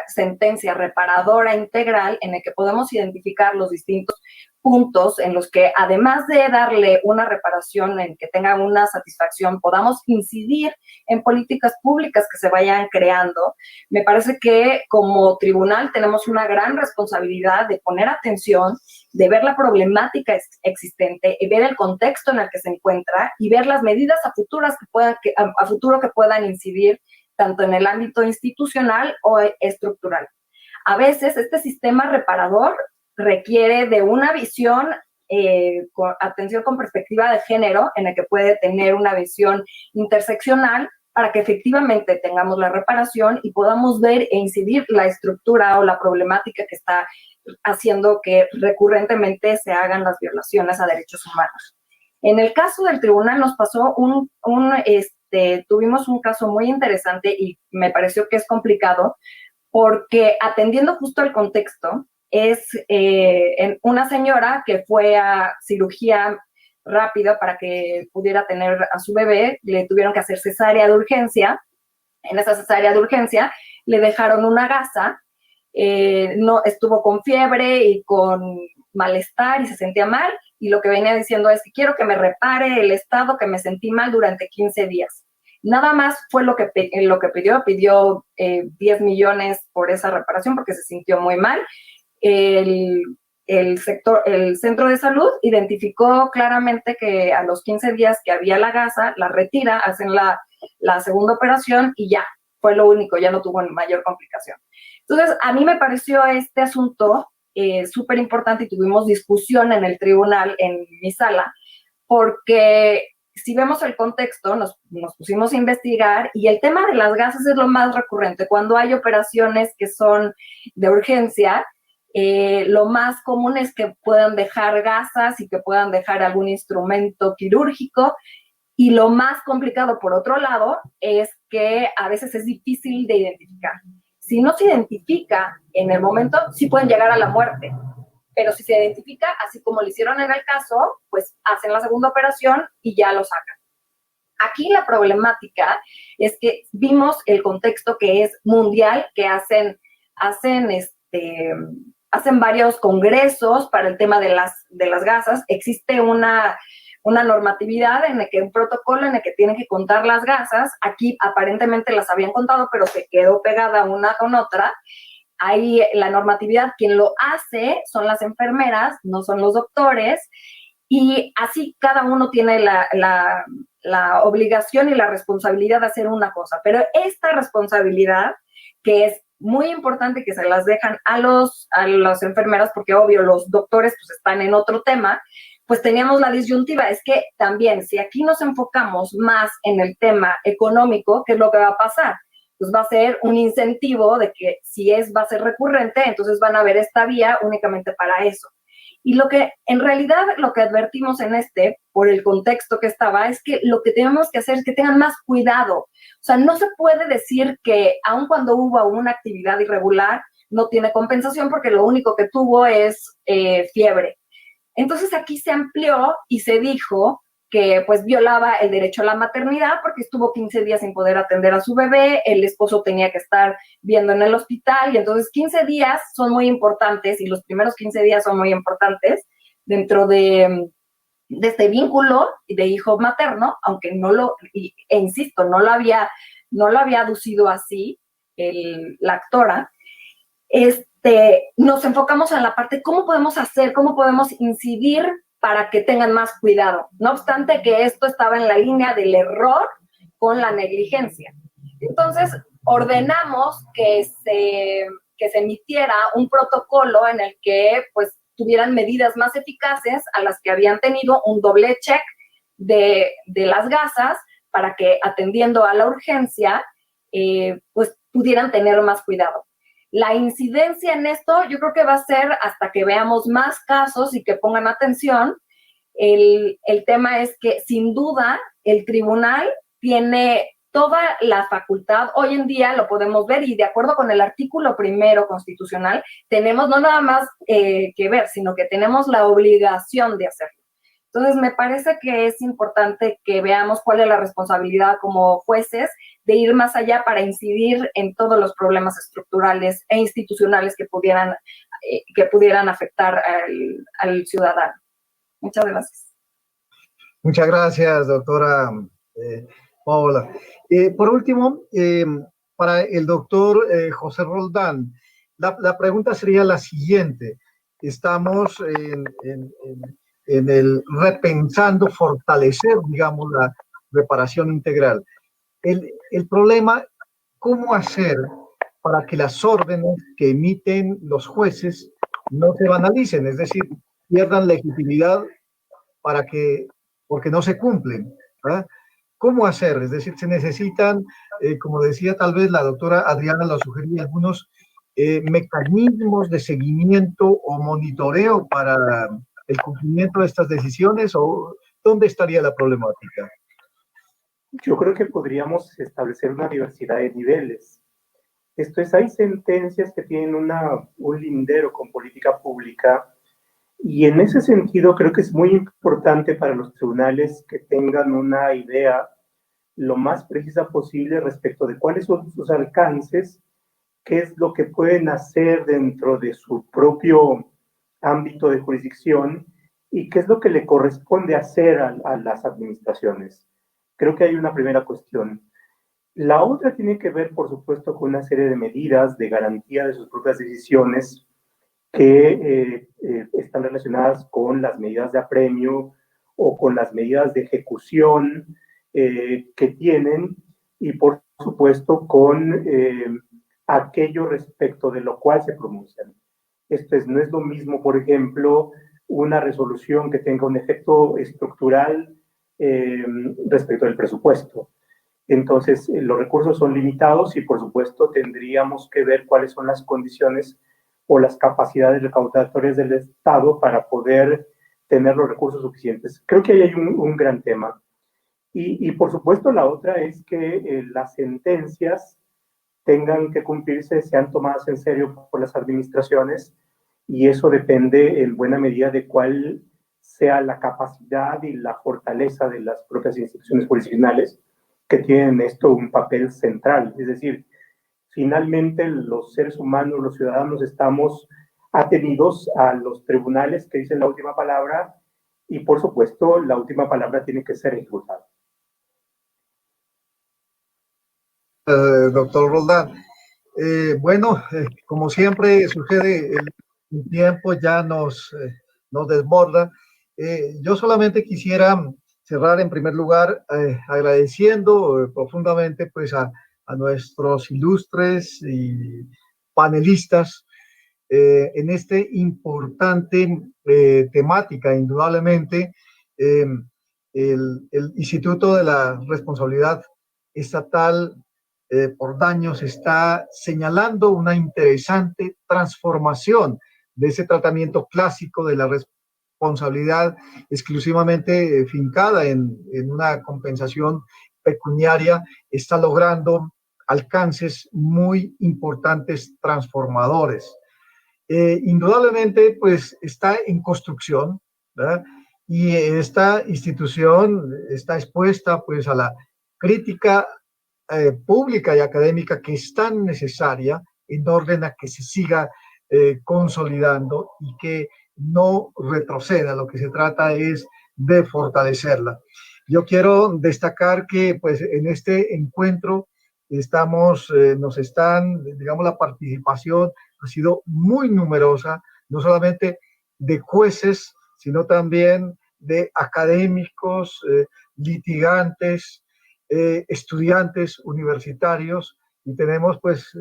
sentencia reparadora integral en la que podemos identificar los distintos puntos en los que, además de darle una reparación en que tenga una satisfacción, podamos incidir en políticas públicas que se vayan creando. Me parece que como tribunal tenemos una gran responsabilidad de poner atención, de ver la problemática existente, y ver el contexto en el que se encuentra y ver las medidas a futuro que puedan incidir tanto en el ámbito institucional o estructural. A veces este sistema reparador requiere de una visión, atención con perspectiva de género, en el que puede tener una visión interseccional para que efectivamente tengamos la reparación y podamos ver e incidir la estructura o la problemática que está haciendo que recurrentemente se hagan las violaciones a derechos humanos. En el caso del tribunal nos pasó tuvimos un caso muy interesante y me pareció que es complicado porque, atendiendo justo el contexto, es una señora que fue a cirugía rápida para que pudiera tener a su bebé, le tuvieron que hacer cesárea de urgencia. En esa cesárea de urgencia le dejaron una gasa, no estuvo con fiebre y con malestar y se sentía mal, y lo que venía diciendo es que quiero que me repare el estado, que me sentí mal durante 15 días. Nada más fue lo que pidió 10 millones por esa reparación porque se sintió muy mal. El centro de salud identificó claramente que a los 15 días que había la gasa, la retira, hacen la segunda operación y ya, fue lo único, ya no tuvo mayor complicación. Entonces, a mí me pareció este asunto súper importante y tuvimos discusión en el tribunal, en mi sala, porque si vemos el contexto, nos pusimos a investigar y el tema de las gasas es lo más recurrente. Cuando hay operaciones que son de urgencia, lo más común es que puedan dejar gasas y que puedan dejar algún instrumento quirúrgico, y lo más complicado, por otro lado, es que a veces es difícil de identificar. Si no se identifica en el momento, sí pueden llegar a la muerte, pero si se identifica, así como lo hicieron en el caso, pues hacen la segunda operación y ya lo sacan. Aquí la problemática es que vimos el contexto que es mundial, que hacen varios congresos para el tema de las gasas. Existe una normatividad en el que un protocolo en el que tienen que contar las gasas. Aquí aparentemente las habían contado, pero se quedó pegada una con otra. Ahí la normatividad, quien lo hace son las enfermeras, no son los doctores, y así cada uno tiene la obligación y la responsabilidad de hacer una cosa. Pero esta responsabilidad, que es muy importante que se las dejan a las enfermeras, porque obvio los doctores pues están en otro tema, pues teníamos la disyuntiva, es que también si aquí nos enfocamos más en el tema económico, ¿qué es lo que va a pasar? Pues va a ser un incentivo de que si va a ser recurrente, entonces van a ver esta vía únicamente para eso. Y en realidad lo que advertimos por el contexto que estaba, es que lo que tenemos que hacer es que tengan más cuidado. O sea, no se puede decir que aun cuando hubo una actividad irregular, no tiene compensación porque lo único que tuvo es fiebre. Entonces aquí se amplió y se dijo que pues violaba el derecho a la maternidad porque estuvo 15 días sin poder atender a su bebé, el esposo tenía que estar viendo en el hospital, y entonces 15 días son muy importantes, y los primeros 15 días son muy importantes dentro de este vínculo de hijo materno, aunque insisto, no lo había aducido así la actora. Nos enfocamos en la parte, ¿cómo podemos incidir para que tengan más cuidado? No obstante que esto estaba en la línea del error con la negligencia. Entonces, ordenamos que se emitiera un protocolo en el que, pues, tuvieran medidas más eficaces a las que habían tenido, un doble check de las gasas, para que, atendiendo a la urgencia, pues, pudieran tener más cuidado. La incidencia en esto yo creo que va a ser hasta que veamos más casos y que pongan atención. El tema es que sin duda el tribunal tiene toda la facultad, hoy en día lo podemos ver, y de acuerdo con el artículo 1 constitucional, tenemos no nada más que ver, sino que tenemos la obligación de hacerlo. Entonces, me parece que es importante que veamos cuál es la responsabilidad como jueces de ir más allá para incidir en todos los problemas estructurales e institucionales que pudieran que pudieran afectar al ciudadano. Muchas gracias. Muchas gracias, doctora Paola. Por último, para el doctor José Roldán, la pregunta sería la siguiente. Estamos en el repensando, fortalecer, digamos, la reparación integral. El problema, ¿cómo hacer para que las órdenes que emiten los jueces no se banalicen? Es decir, pierdan legitimidad porque no se cumplen, ¿verdad? ¿Cómo hacer? Es decir, se necesitan, como decía tal vez la doctora Adriana, lo sugería, algunos mecanismos de seguimiento o monitoreo para el cumplimiento de estas decisiones, o ¿dónde estaría la problemática? Yo creo que podríamos establecer una diversidad de niveles. Esto es, hay sentencias que tienen un lindero con política pública, y en ese sentido creo que es muy importante para los tribunales que tengan una idea lo más precisa posible respecto de cuáles son sus alcances, qué es lo que pueden hacer dentro de su propio ámbito de jurisdicción y qué es lo que le corresponde hacer a las administraciones. Creo que hay una primera cuestión. La otra tiene que ver, por supuesto, con una serie de medidas de garantía de sus propias decisiones que están relacionadas con las medidas de apremio o con las medidas de ejecución que tienen, y por supuesto con aquello respecto de lo cual se pronuncian. Esto es, no es lo mismo, por ejemplo, una resolución que tenga un efecto estructural respecto del presupuesto. Entonces, los recursos son limitados y, por supuesto, tendríamos que ver cuáles son las condiciones o las capacidades recaudatorias del Estado para poder tener los recursos suficientes. Creo que ahí hay un gran tema. Y, por supuesto, la otra es que las sentencias tengan que cumplirse, sean tomadas en serio por las administraciones, y eso depende en buena medida de cuál sea la capacidad y la fortaleza de las propias instituciones jurisdiccionales que tienen en esto un papel central. Es decir, finalmente los seres humanos, los ciudadanos, estamos atenidos a los tribunales que dicen la última palabra, y por supuesto la última palabra tiene que ser ejecutada. Doctor Roldán, bueno, como siempre sucede, el tiempo ya nos desborda. Yo solamente quisiera cerrar en primer lugar agradeciendo profundamente pues a nuestros ilustres y panelistas en este importante temática. Indudablemente el Instituto de la Responsabilidad Estatal por Daños está señalando una interesante transformación de ese tratamiento clásico de la responsabilidad exclusivamente fincada en una compensación pecuniaria. Está logrando alcances muy importantes, transformadores. Indudablemente, pues está en construcción, ¿verdad? Y esta institución está expuesta pues a la crítica pública y académica que es tan necesaria en orden a que se siga consolidando y que no retroceda. Lo que se trata es de fortalecerla. Yo quiero destacar que pues en este encuentro digamos, la participación ha sido muy numerosa, no solamente de jueces, sino también de académicos, litigantes, estudiantes universitarios, y tenemos pues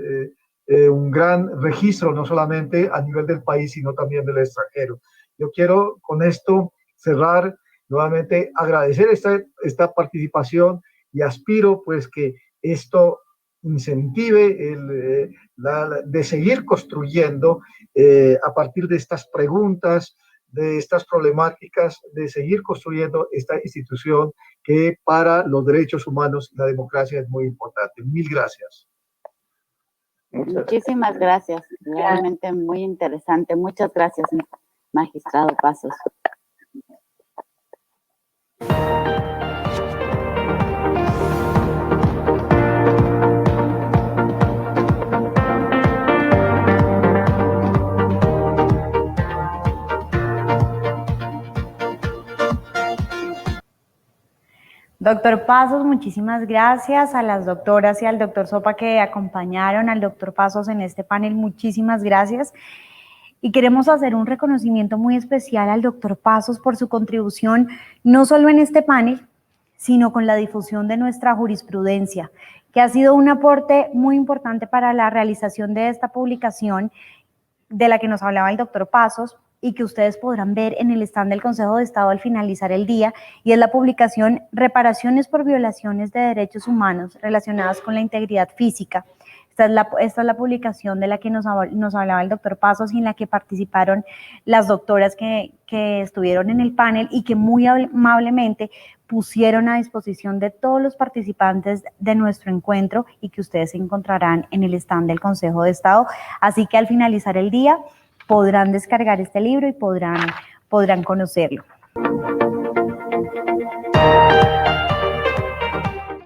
un gran registro, no solamente a nivel del país, sino también del extranjero. Yo quiero con esto cerrar, nuevamente agradecer esta participación, y aspiro pues que esto incentive de seguir construyendo a partir de estas preguntas, de estas problemáticas, de seguir construyendo esta institución que para los derechos humanos y la democracia es muy importante. Mil gracias. Muchísimas gracias. Realmente muy interesante. Muchas gracias, magistrado Pasos. Doctor Pasos, muchísimas gracias. A las doctoras y al doctor Sopa que acompañaron al doctor Pasos en este panel, muchísimas gracias. Y queremos hacer un reconocimiento muy especial al doctor Pasos por su contribución, no solo en este panel, sino con la difusión de nuestra jurisprudencia, que ha sido un aporte muy importante para la realización de esta publicación de la que nos hablaba el doctor Pasos y que ustedes podrán ver en el stand del Consejo de Estado al finalizar el día, y es la publicación Reparaciones por violaciones de derechos humanos relacionadas con la integridad física. Esta es la publicación de la que nos hablaba el doctor Pasos y en la que participaron las doctoras que estuvieron en el panel y que muy amablemente pusieron a disposición de todos los participantes de nuestro encuentro y que ustedes encontrarán en el stand del Consejo de Estado. Así que al finalizar el día podrán descargar este libro y podrán conocerlo.